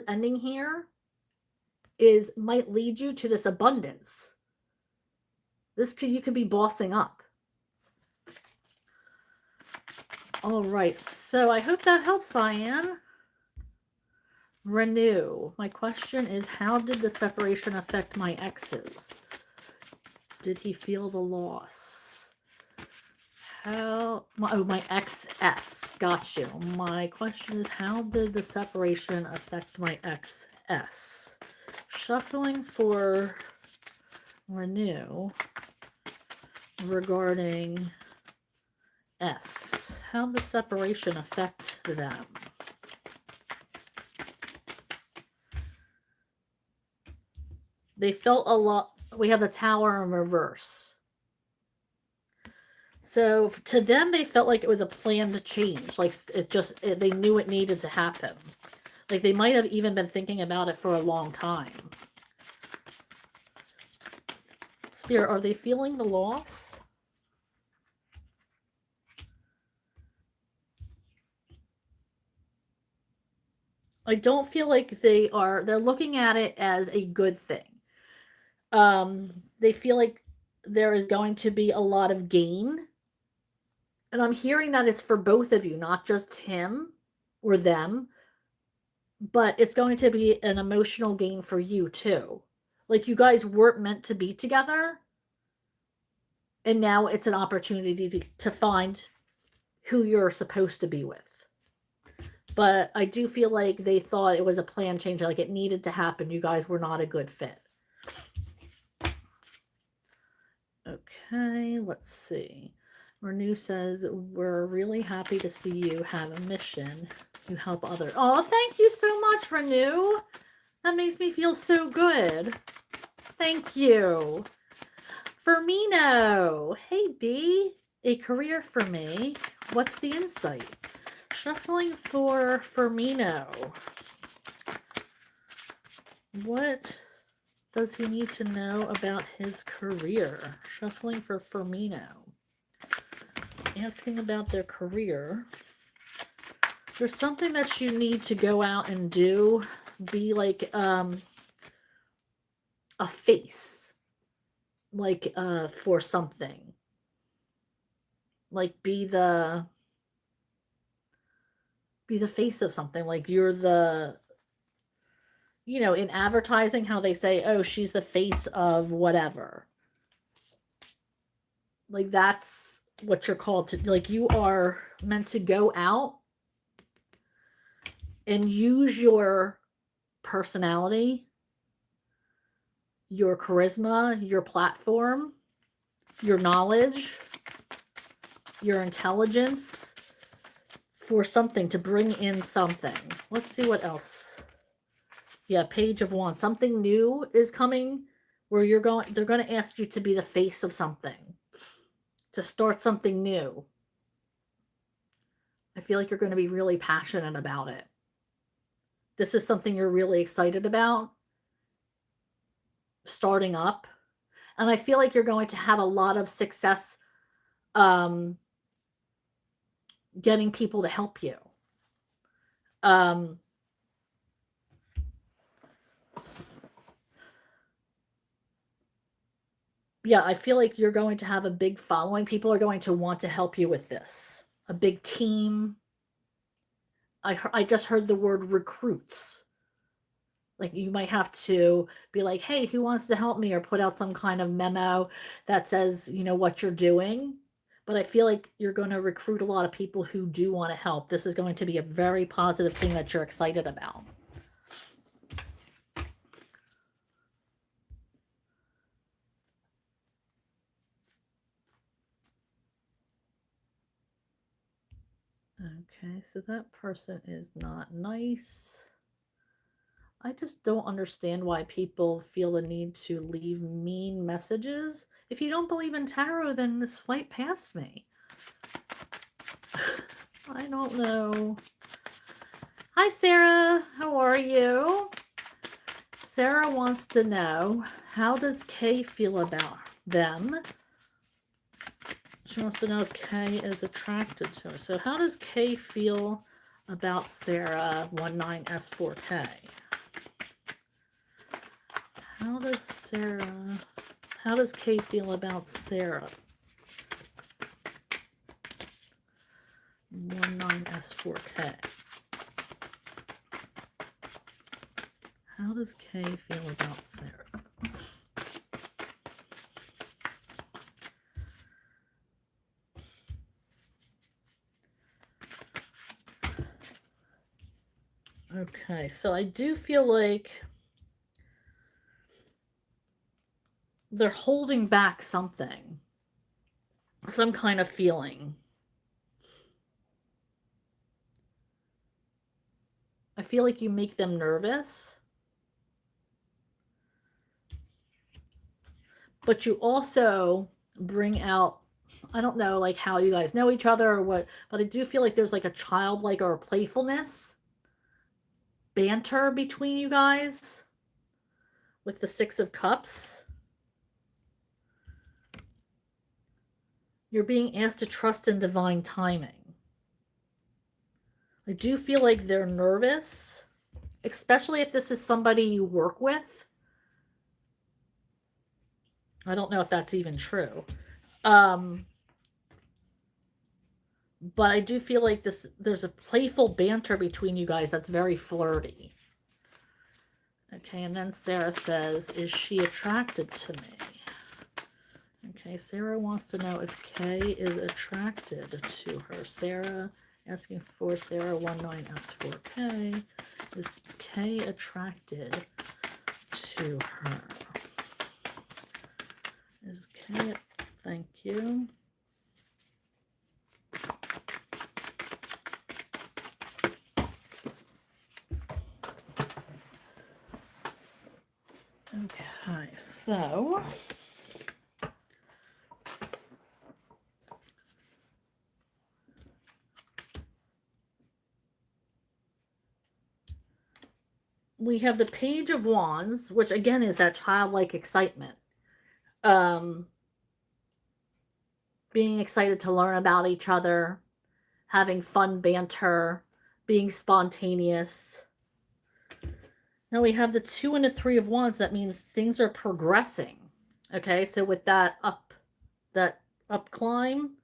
Speaker 1: ending here might lead you to this abundance. You could be bossing up. All right, so I hope that helps, Cyan. Renew. My question is, how did the separation affect my exes? Did he feel the loss? my XS. Got you. My question is, how did the separation affect my XS? Shuffling for renew regarding S. How did the separation affect them? They felt a lot. We have the tower in reverse. So to them, they felt like it was a planned change. Like they knew it needed to happen. Like they might have even been thinking about it for a long time. Spirit, are they feeling the loss? I don't feel like they are. They're looking at it as a good thing. They feel like there is going to be a lot of gain. And I'm hearing that it's for both of you, not just him or them, but it's going to be an emotional gain for you too. Like you guys weren't meant to be together, and now it's an opportunity to find who you're supposed to be with. But I do feel like they thought it was a plan change, like it needed to happen. You guys were not a good fit. Okay, let's see. Renew says, we're really happy to see you have a mission. You help others. Oh, thank you so much, Renew. That makes me feel so good. Thank you. Firmino. Hey, B. A career for me. What's the insight? Shuffling for Firmino. What does he need to know about his career? Shuffling for Firmino. Asking about their career. There's something that you need to go out and do. Be like a face. Like for something. Like be the face of something. Like you're the, you know, in advertising, how they say, oh, she's the face of whatever. Like that's what you're called to. Like you are meant to go out and use your personality, your charisma, your platform, your knowledge, your intelligence for something, to bring in something. Let's see what else. Yeah, Page of Wands. Something new is coming where they're going to ask you to be the face of something, to start something new. I feel like you're going to be really passionate about it. This is something you're really excited about starting up. And I feel like you're going to have a lot of success getting people to help you. Yeah, I feel like you're going to have a big following. People are going to want to help you with this. A big team. I just heard the word recruits. Like you might have to be like, hey, who wants to help me? Or put out some kind of memo that says, you know, what you're doing. But I feel like you're going to recruit a lot of people who do want to help. This is going to be a very positive thing that you're excited about. Okay, so that person is not nice. I just don't understand why people feel the need to leave mean messages. If you don't believe in tarot, then swipe past me. I don't know. Hi, Sarah. How are you? Sarah wants to know, how does Kay feel about them? She wants to know if Kay is attracted to her. So how does Kay feel about Sarah 19S4K? How does Kay feel about Sarah 19S4K? How does Kay feel about Sarah? Okay, so I do feel like they're holding back something, some kind of feeling. I feel like you make them nervous, but you also bring out, I don't know, like how you guys know each other or what, but I do feel like there's like a childlike or a playfulness, banter between you guys with the Six of Cups. You're being asked to trust in divine timing. I do feel like they're nervous, especially if this is somebody you work with. I don't know if that's even true. Um, but I do feel like there's a playful banter between you guys that's very flirty. Okay, and then Sarah says, is she attracted to me? Okay, Sarah wants to know if Kay is attracted to her. Sarah, asking for Sarah 19S4K. Is Kay attracted to her? Is Kay, thank you. Okay, so we have the Page of Wands, which again is that childlike excitement. Being excited to learn about each other, having fun banter, being spontaneous. Now we have the 2 and the 3 of Wands. That means things are progressing. Okay, so with that up climb,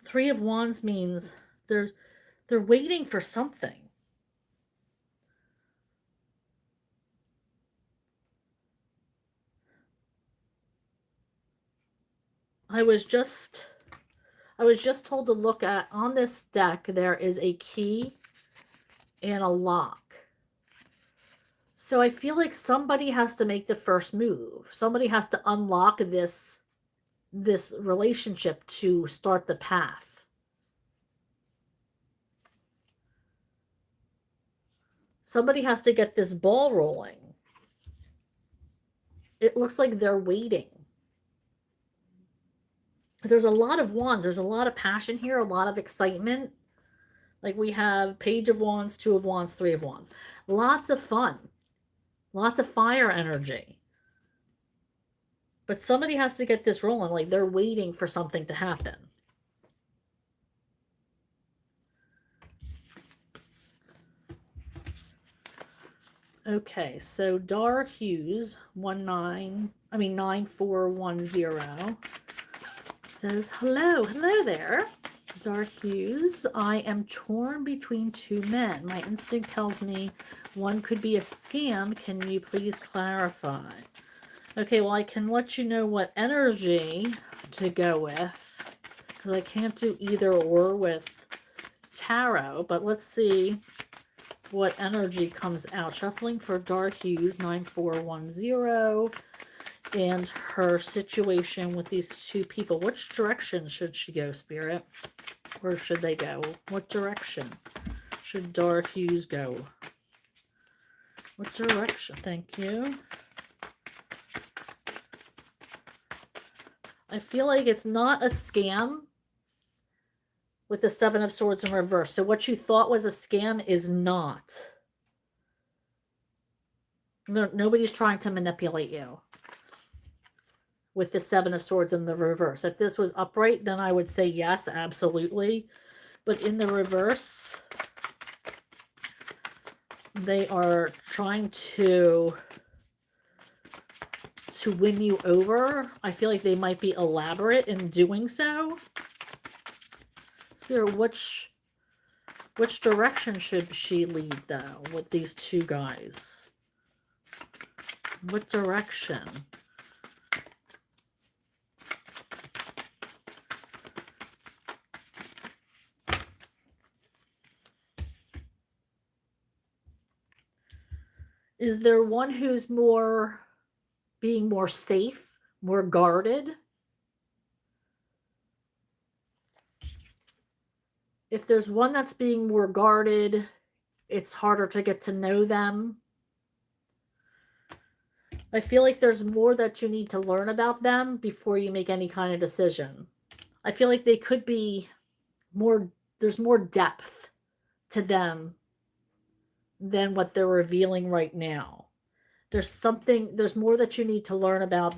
Speaker 1: Three of Wands means they're waiting for something. I was just told to look at, on this deck, there is a key and a lock. So I feel like somebody has to make the first move. Somebody has to unlock this relationship to start the path. Somebody has to get this ball rolling. It looks like they're waiting. There's a lot of wands. There's a lot of passion here, a lot of excitement. Like we have Page of Wands, 2 of Wands, 3 of Wands. Lots of fun. Lots of fire energy. But somebody has to get this rolling. Like they're waiting for something to happen. Okay, so Dar Hughes 9410 says, hello there. Dar Hughes, I am torn between two men. My instinct tells me one could be a scam. Can you please clarify? Okay, well, I can let you know what energy to go with, because I can't do either or with tarot, but let's see what energy comes out. Shuffling for Dar Hughes 9410 and her situation with these two people. Which direction should she go, Spirit? Where should they go? What direction should Dar Hughes go? What direction? Thank you. I feel like it's not a scam with the Seven of Swords in reverse. So what you thought was a scam is not. Nobody's trying to manipulate you with the Seven of Swords in the reverse. If this was upright, then I would say yes, absolutely. But in the reverse, they are trying to win you over. I feel like they might be elaborate in doing so. So which direction should she lead, though, with these two guys? What direction? Is there one who's more being more safe, more guarded? If there's one that's being more guarded, it's harder to get to know them. I feel like there's more that you need to learn about them before you make any kind of decision. I feel like they could be more, there's more depth to them than what they're revealing right now. There's more that you need to learn about.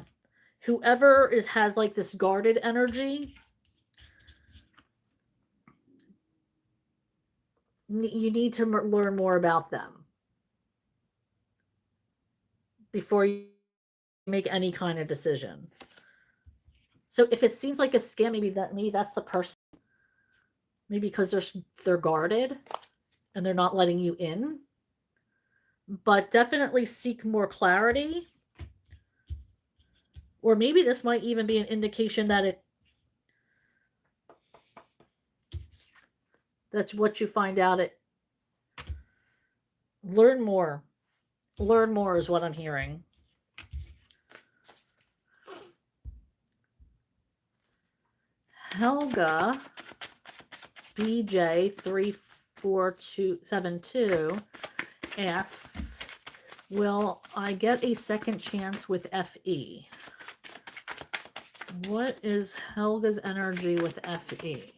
Speaker 1: Whoever has like this guarded energy, you need to learn more about them before you make any kind of decision. So if it seems like a scam, maybe that's the person. Maybe because they're guarded and they're not letting you in. But definitely seek more clarity. Or maybe this might even be an indication that that's what you find out. Learn more. Learn more is what I'm hearing. Helga BJ34272 asks, will I get a second chance with FE? What is Helga's energy with FE?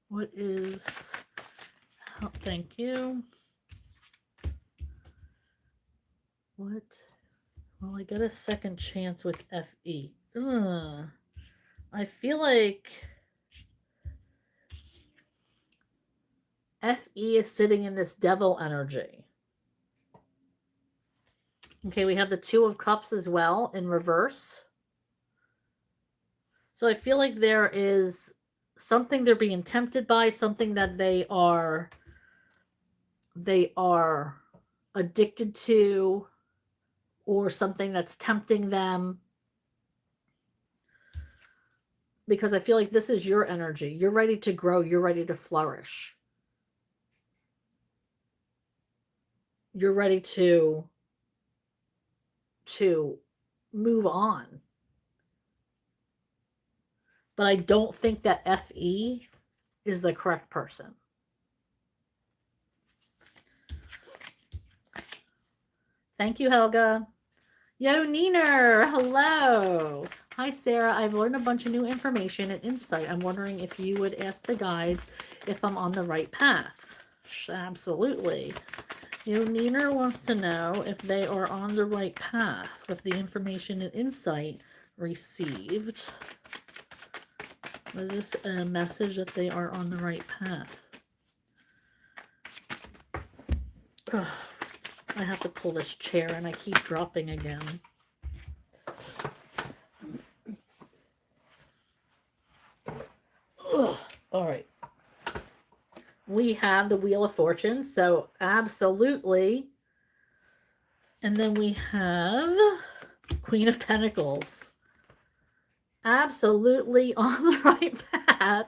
Speaker 1: What is... Oh, thank you. What? Will I get a second chance with FE? Ugh. I feel like FE is sitting in this devil energy. Okay, we have the Two of Cups as well in reverse. So I feel like there is something they're being tempted by, something that they are addicted to, or something that's tempting them. Because I feel like this is your energy. You're ready to grow. You're ready to flourish. You're ready to move on. But I don't think that FE is the correct person. Thank you, Helga. Yo, Neener, hello. Hi, Sarah. I've learned a bunch of new information and insight. I'm wondering if you would ask the guides if I'm on the right path. Absolutely. Yo, Neener wants to know if they are on the right path with the information and insight received. Is this a message that they are on the right path? Ugh, I have to pull this chair and I keep dropping again. Ugh, all right. We have the Wheel of Fortune, so absolutely. And then we have Queen of Pentacles. Absolutely on the right path.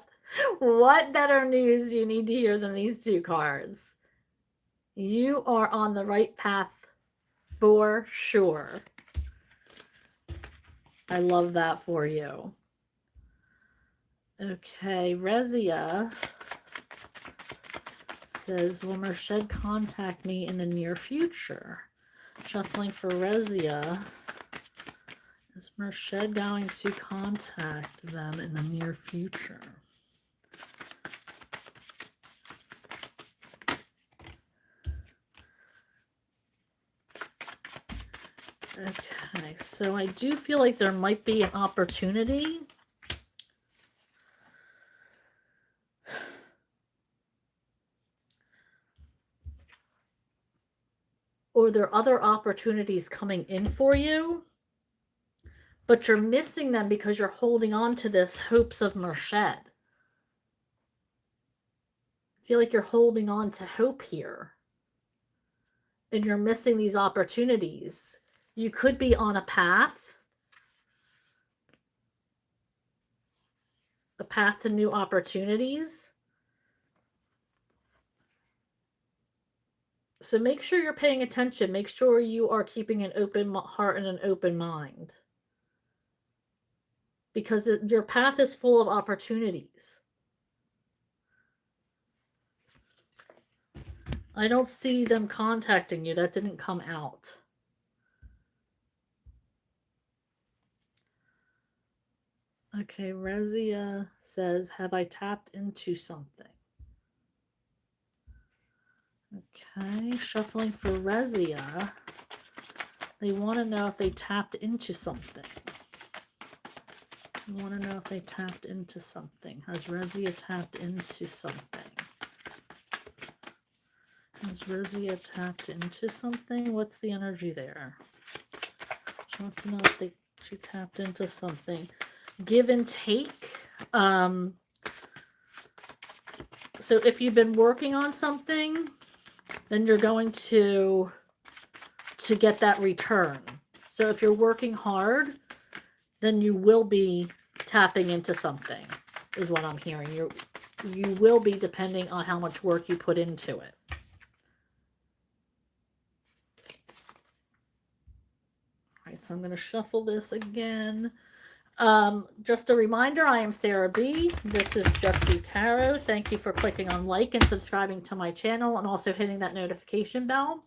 Speaker 1: What better news do you need to hear than these two cards? You are on the right path for sure. I love that for you. Okay, Rezia says, will Merched contact me in the near future? Shuffling for Rezia. Is Merched going to contact them in the near future? Okay, so I do feel like there might be an opportunity. Or there are other opportunities coming in for you, but you're missing them because you're holding on to this hopes of Merched. I feel like you're holding on to hope here. And you're missing these opportunities. You could be on a path to new opportunities. So make sure you're paying attention. Make sure you are keeping an open heart and an open mind because your path is full of opportunities. I don't see them contacting you. That didn't come out. Okay, Rezia says, have I tapped into something? Okay, shuffling for Rezia. They want to know if they tapped into something. They want to know if they tapped into something. Has Rezia tapped into something? Has Rezia tapped into something? What's the energy there? She wants to know if she tapped into something. Give and take. So if you've been working on something, then you're going to get that return. So if you're working hard, then you will be tapping into something, is what I'm hearing. You will be, depending on how much work you put into it. All right, so I'm going to shuffle this again. Just a reminder, I am Sarah B. This is Just Be Tarot. Thank you for clicking on like and subscribing to my channel and also hitting that notification bell.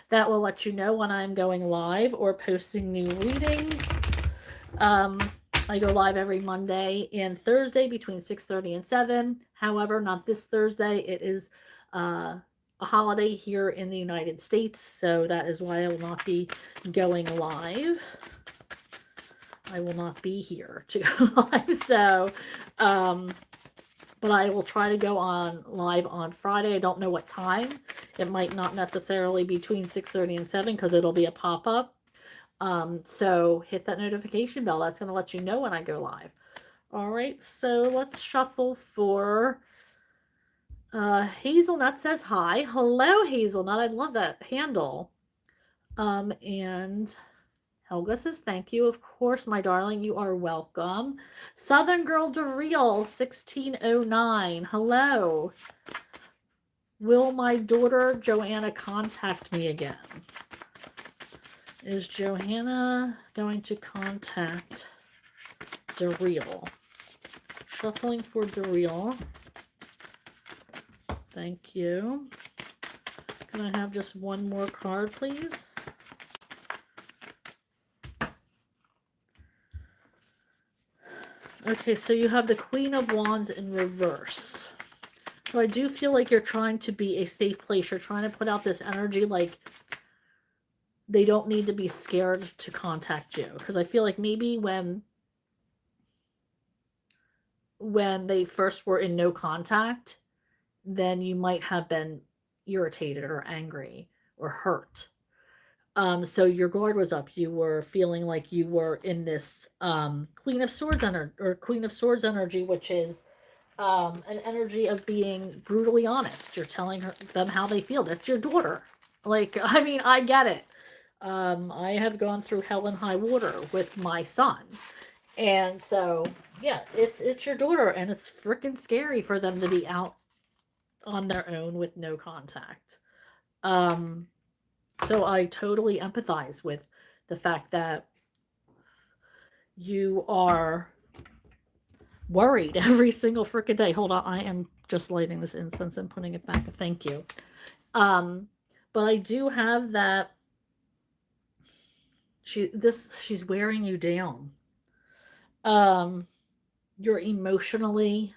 Speaker 1: That will let you know when I'm going live or posting new readings. I go live every Monday and Thursday between 6:30 and 7. However, not this Thursday. It is a holiday here in the United States, so that is why I will not be going live. I will not be here to go live. So, but I will try to go on live on Friday. I don't know what time. It might not necessarily be between 6:30 and 7 because it'll be a pop-up. So hit that notification bell. That's going to let you know when I go live. All right, so let's shuffle for Hazelnut says hi. Hello, Hazelnut. I love that handle. And Helga says, thank you. Of course, my darling, you are welcome. Southern Girl DeReal, 1609. Hello. Will my daughter Joanna contact me again? Is Johanna going to contact DeReal? Shuffling for DeReal. Thank you. Can I have just one more card, please? Okay, so you have the Queen of Wands in reverse. So I do feel like you're trying to be a safe place. You're trying to put out this energy like they don't need to be scared to contact you. Because I feel like maybe when they first were in no contact, then you might have been irritated or angry or hurt. So your guard was up. You were feeling like you were in this Queen of Swords energy, which is an energy of being brutally honest. You're telling them how they feel. That's your daughter. Like, I mean, I get it. I have gone through hell and high water with my son. And so, yeah, it's your daughter, and it's freaking scary for them to be out on their own with no contact. So I totally empathize with the fact that you are worried every single freaking day. Hold on, I am just lighting this incense and putting it back. Thank you. But I do have that she's wearing you down. You're emotionally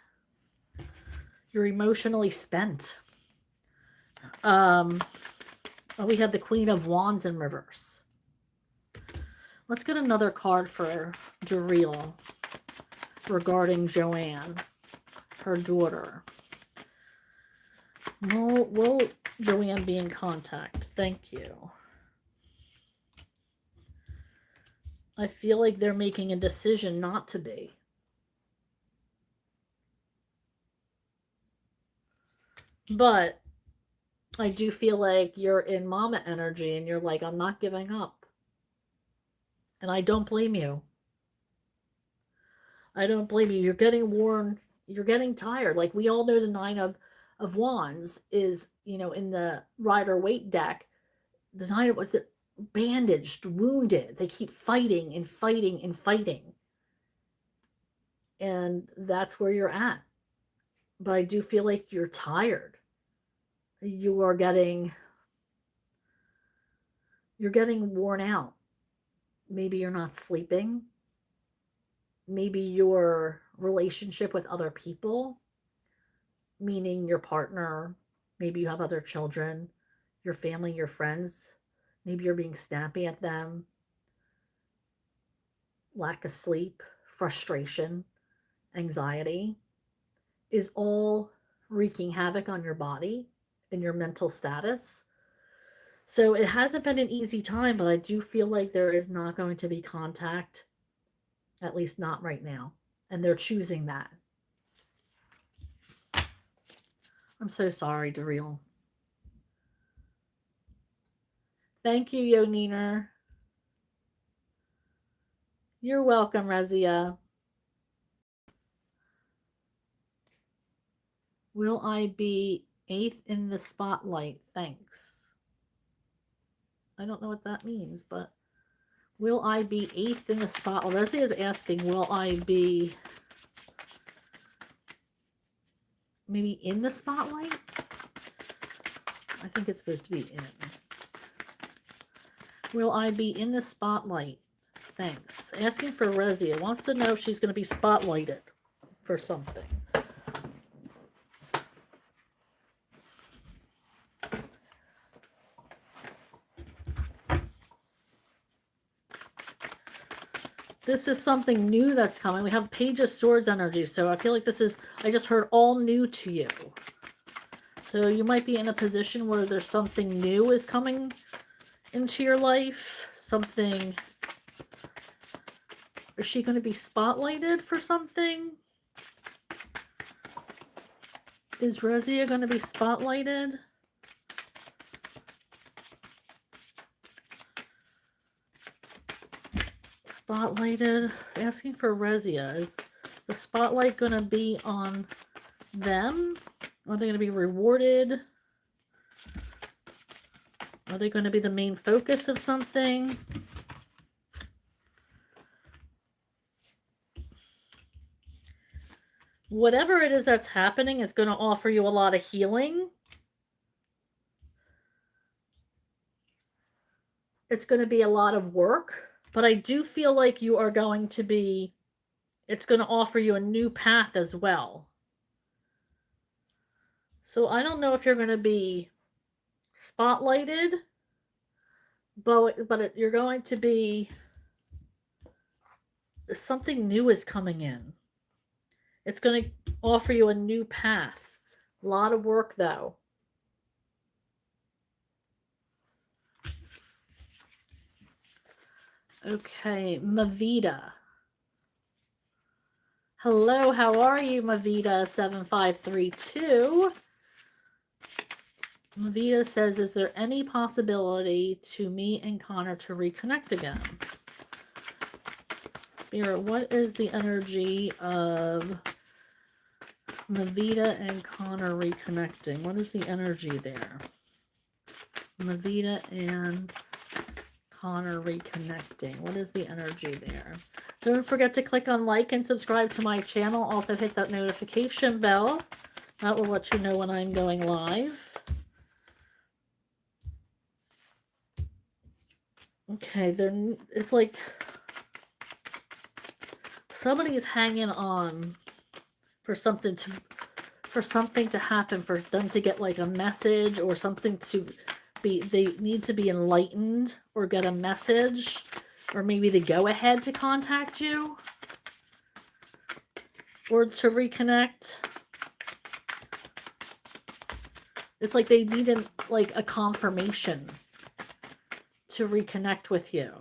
Speaker 1: spent. We have the Queen of Wands in reverse. Let's get another card for DeReal regarding Joanne, her daughter. Will Joanne be in contact? Thank you. I feel like they're making a decision not to be. But I do feel like you're in mama energy and you're like, I'm not giving up. And I don't blame you. I don't blame you. You're getting worn. You're getting tired. Like, we all know the Nine of of Wands is, in the Rider-Waite deck, the Knight of Wands, bandaged, wounded. They keep fighting and fighting and fighting. And that's where you're at. But I do feel like you're tired. You're getting worn out. Maybe you're not sleeping. Maybe your relationship with other people, meaning your partner, maybe you have other children, your family, your friends, maybe you're being snappy at them, lack of sleep, frustration, anxiety is all wreaking havoc on your body and your mental status. So it hasn't been an easy time, but I do feel like there is not going to be contact, at least not right now. And they're choosing that. I'm so sorry, Daryl. Thank you, Yoniner. You're welcome, Rezia. Will I be 8th in the spotlight? Thanks. I don't know what that means, but will I be 8th in the spotlight? Rezia is asking, will I be maybe in the spotlight? I think it's supposed to be in. Will I be in the spotlight? Thanks. Asking for Rezia. Wants to know if she's going to be spotlighted for something. This is something new that's coming. We have Page of Swords energy, so I feel like this is, I just heard all new to you. So you might be in a position where there's something new is coming into your life. Something, is she going to be spotlighted for something? Is Rezia going to be spotlighted? Spotlighted. Asking for Rezia. Is the spotlight going to be on them? Are they going to be rewarded? Are they going to be the main focus of something? Whatever it is that's happening is going to offer you a lot of healing. It's going to be a lot of work. But I do feel like you are going to be, it's going to offer you a new path as well. So I don't know if you're going to be spotlighted, but you're going to be, something new is coming in. It's going to offer you a new path. A lot of work, though. Okay, Mavita. Hello, how are you, Mavita7532? Mavita says, is there any possibility to me and Connor to reconnect again? Spirit, what is the energy of Mavita and Connor reconnecting? What is the energy there? Mavita and Connor reconnecting. What is the energy there? Don't forget to click on like and subscribe to my channel. Also hit that notification bell. That will let you know when I'm going live. Okay, it's like somebody is hanging on for something to happen, for them to get like a message or something to be, they need to be enlightened or get a message, or maybe the go ahead to contact you or to reconnect. It's like they need a confirmation to reconnect with you.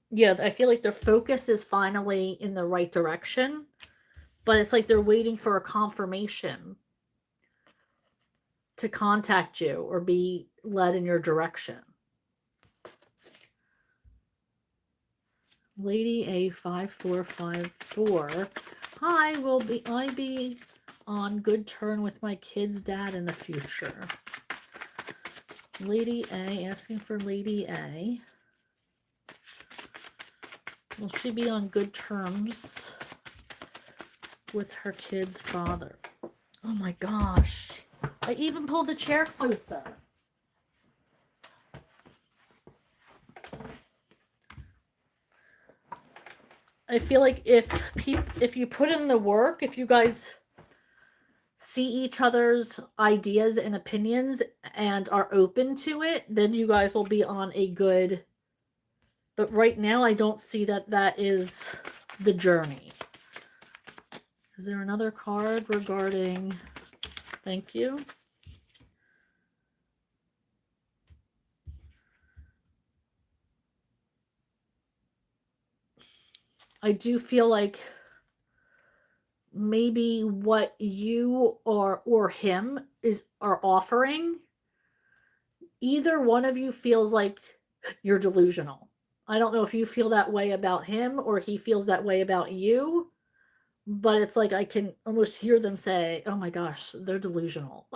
Speaker 1: Yeah, I feel like their focus is finally in the right direction, but it's like they're waiting for a confirmation to contact you or be led in your direction. Lady A 5454. Hi, will I be on good term with my kid's dad in the future? Lady A, asking for Lady A. Will she be on good terms with her kid's father? Oh my gosh. I even pulled the chair closer. I feel like if you put in the work, if you guys see each other's ideas and opinions and are open to it, then you guys will be on a good. But right now, I don't see that that is the journey. Is there another card regarding? Thank you. I do feel like maybe what you or him are offering, either one of you feels like you're delusional. I don't know if you feel that way about him or he feels that way about you, but it's like I can almost hear them say, "Oh my gosh, they're delusional."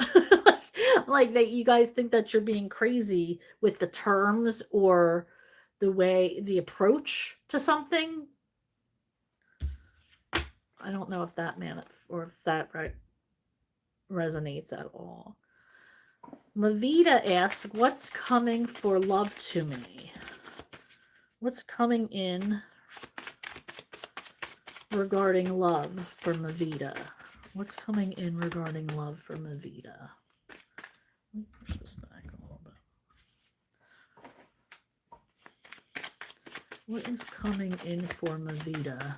Speaker 1: like that you guys think that you're being crazy with the terms or the approach to something. I don't know if that or if that resonates at all. Mavita asks, "What's coming for love to me? What's coming in regarding love for Mavita? What's coming in regarding love for Mavita?" Let me push this back a little bit. What is coming in for Mavita?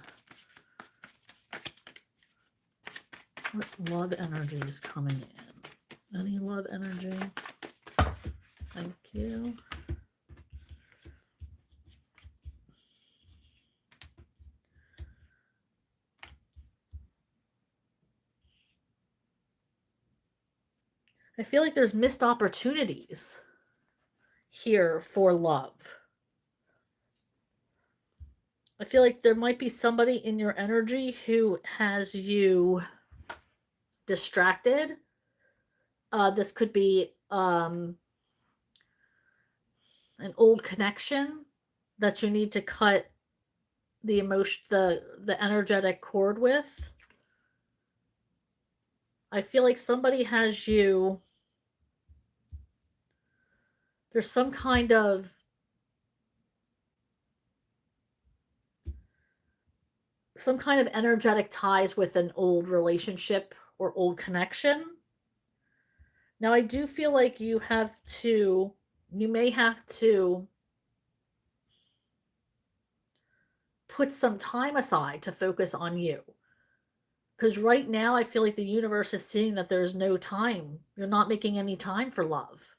Speaker 1: What love energy is coming in? Any love energy? Thank you. I feel like there's missed opportunities here for love. I feel like there might be somebody in your energy who has you distracted. This could be an old connection that you need to cut the emotion, the energetic cord with. I feel like somebody has you. There's some kind of energetic ties with an old relationship or old connection. Now, I do feel like you may have to put some time aside to focus on you. Because right now, I feel like the universe is seeing that there's no time. You're not making any time for love.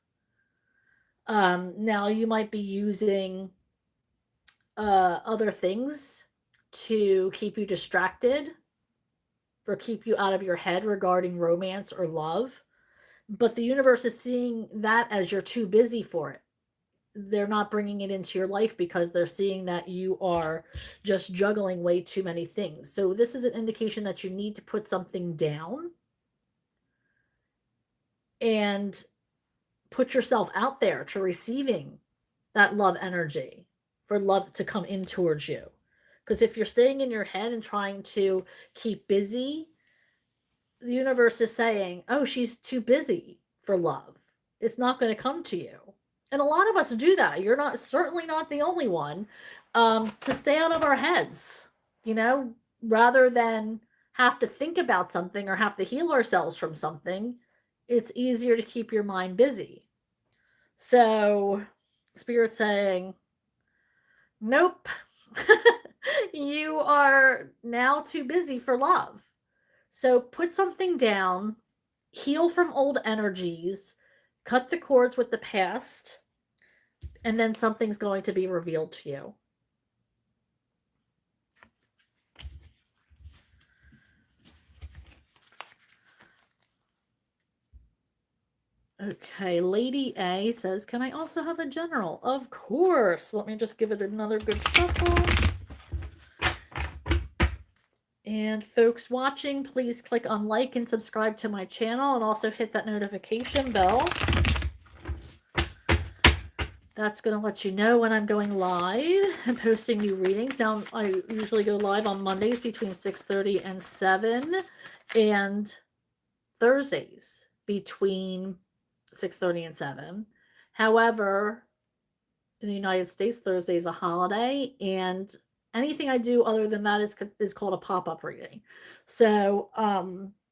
Speaker 1: Now, you might be using other things to keep you distracted or keep you out of your head regarding romance or love. But the universe is seeing that as you're too busy for it. They're not bringing it into your life because they're seeing that you are just juggling way too many things. So this is an indication that you need to put something down and put yourself out there to receiving that love energy, for love to come in towards you. Because if you're staying in your head and trying to keep busy, the universe is saying, "Oh, she's too busy for love. It's not going to come to you." And a lot of us do that. You're certainly not the only one. To stay out of our heads, rather than have to think about something or have to heal ourselves from something, it's easier to keep your mind busy. So, Spirit's saying, "Nope, you are now too busy for love. So put something down, heal from old energies, cut the cords with the past, and then something's going to be revealed to you." Okay, Lady A says, "Can I also have a general?" Of course. Let me just give it another good shuffle. And folks watching, please click on like and subscribe to my channel, and also hit that notification bell. That's going to let you know when I'm going live and posting new readings. Now, I usually go live on Mondays between 6:30 and 7, and Thursdays between 6:30 and 7. However, in the United States, Thursday is a holiday, and anything I do other than that is called a pop-up reading. So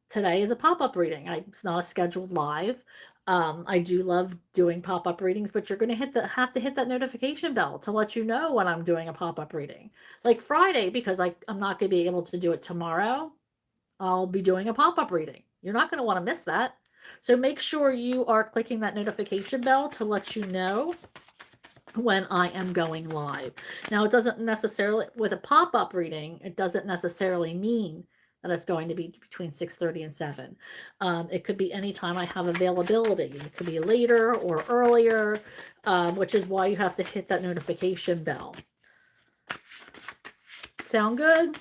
Speaker 1: today is a pop-up reading. It's not a scheduled live. I do love doing pop-up readings, but you're going to have to hit that notification bell to let you know when I'm doing a pop-up reading. Like Friday, because I'm not going to be able to do it tomorrow, I'll be doing a pop-up reading. You're not going to want to miss that. So make sure you are clicking that notification bell to let you know when I am going live. Now, it doesn't necessarily, with a pop-up reading, it doesn't necessarily mean that it's going to be between 6:30 and 7. It could be anytime I have availability. It could be later or earlier, which is why you have to hit that notification bell. Sound good?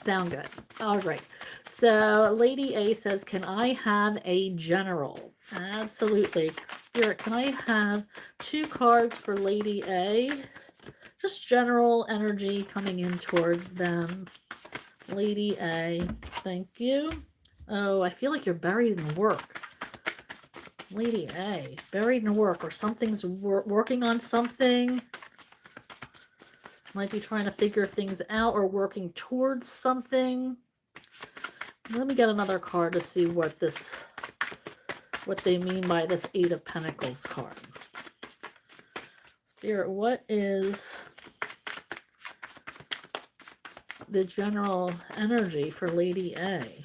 Speaker 1: Sound good. All right. So Lady A says, can I have a general? Absolutely. Spirit, can I have 2 cards for Lady A? Just general energy coming in towards them. Lady A, thank you. Oh, I feel like you're buried in work. Lady A, buried in work, or something's working on something. Might be trying to figure things out or working towards something. Let me get another card to see what they mean by this 8 of Pentacles card. Spirit, what is the general energy for Lady A?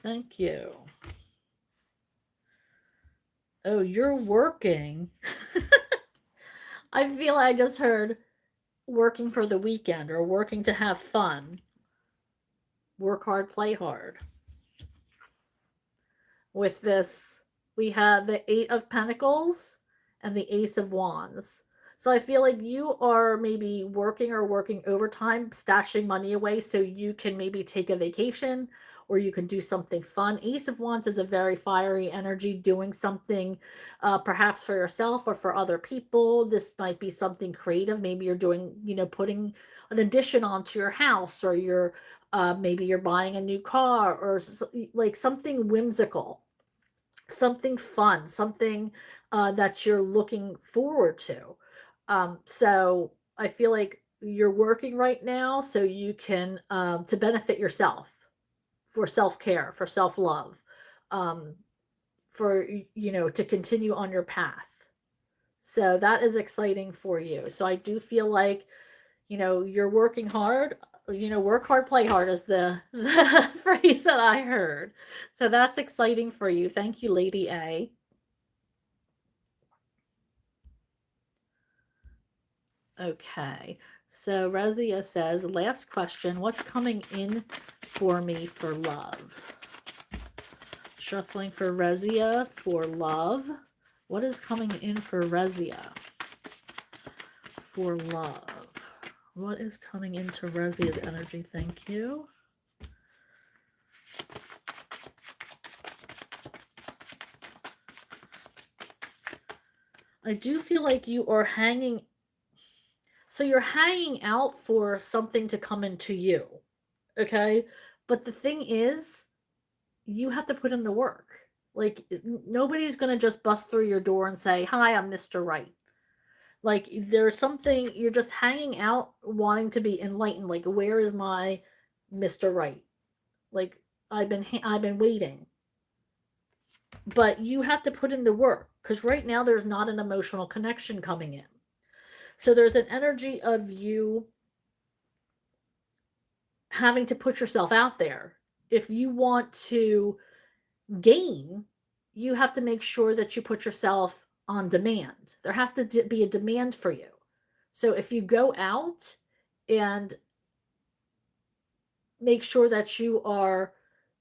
Speaker 1: Thank you. Oh, you're working. I feel I just heard working for the weekend or working to have fun. Work hard, play hard. With this, we have the 8 of Pentacles and the Ace of Wands. So I feel like you are maybe working overtime, stashing money away so you can maybe take a vacation or you can do something fun. Ace of Wands is a very fiery energy, doing something perhaps for yourself or for other people. This might be something creative. Maybe you're doing, putting an addition onto your house, or maybe you're buying a new car, or like something whimsical, something fun, something that you're looking forward to. So I feel like you're working right now so you can to benefit yourself, for self-care, for self-love, um, for to continue on your path. So that is exciting for you. So I do feel like you're working hard. Work hard, play hard is the phrase that I heard. So that's exciting for you. Thank you, Lady A. Okay, so Rezia says, last question, what's coming in for me for love? Shuffling for Rezia for love. What is coming in for Rezia for love? What is coming into Rezia's energy? Thank you. I do feel like you are hanging. So you're hanging out for something to come into you. Okay? But the thing is, you have to put in the work. Like, nobody's going to just bust through your door and say, hi, I'm Mr. Right. Like, there's something, you're just hanging out wanting to be enlightened. Like, where is my Mr. Right? Like, I've been waiting. But you have to put in the work, because right now there's not an emotional connection coming in. So there's an energy of you having to put yourself out there. If you want to gain, you have to make sure that you put yourself on demand. There has to be a demand for you. So if you go out and make sure that you are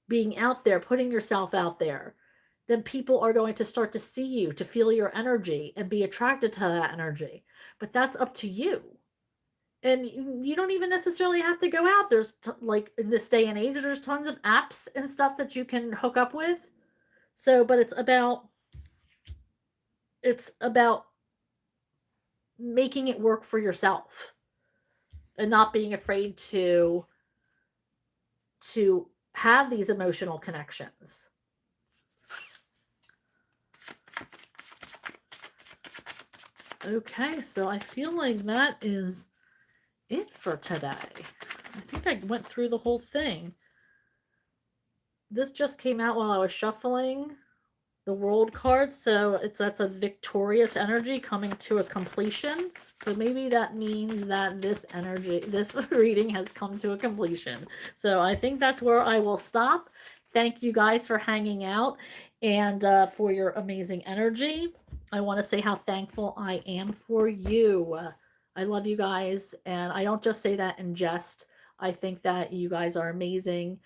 Speaker 1: being out there, putting yourself out there, then people are going to start to see you, to feel your energy and be attracted to that energy. But that's up to you. And you don't even necessarily have to go out. There's like in this day and age, there's tons of apps and stuff that you can hook up with. So, but it's about making it work for yourself and not being afraid to have these emotional connections. Okay, so I feel like that is it for today. I think I went through the whole thing. This just came out while I was shuffling the world card, so that's a victorious energy coming to a completion. So maybe that means that this reading has come to a completion. So I think that's where I will stop. Thank you guys for hanging out and for your amazing energy. I want to say how thankful I am for you. I love you guys, and I don't just say that in jest. I think that you guys are amazing.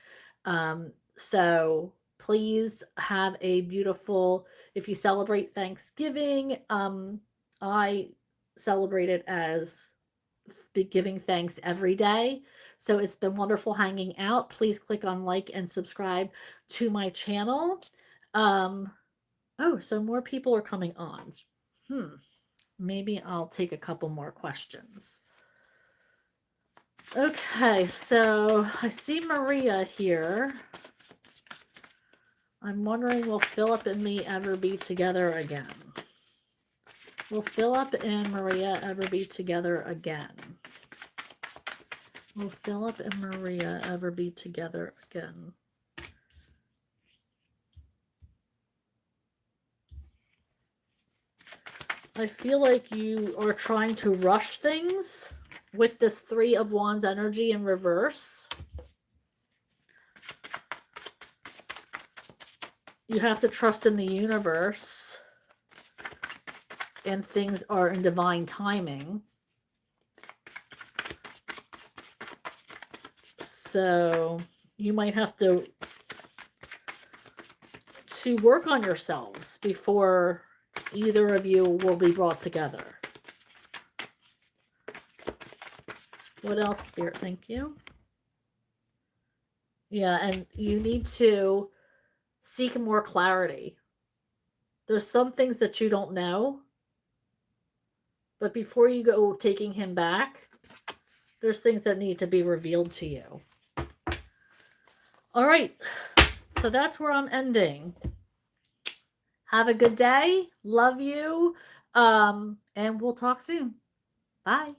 Speaker 1: So please have a beautiful, if you celebrate Thanksgiving, I celebrate it as giving thanks every day. So it's been wonderful hanging out. Please click on like and subscribe to my channel. Oh, so more people are coming on. Maybe I'll take a couple more questions. Okay, so I see Maria here. I'm wondering, will Philip and me ever be together again? Will Philip and Maria ever be together again? Will Philip and Maria ever be together again? I feel like you are trying to rush things with this Three of Wands energy in reverse. You have to trust in the universe, and things are in divine timing. So you might have to work on yourselves before either of you will be brought together. What else, Spirit? Thank you. Yeah, and you need to seek more clarity. There's some things that you don't know, but before you go taking him back, there's things that need to be revealed to you. All right, so that's where I'm ending. Have a good day. Love you. And we'll talk soon. Bye.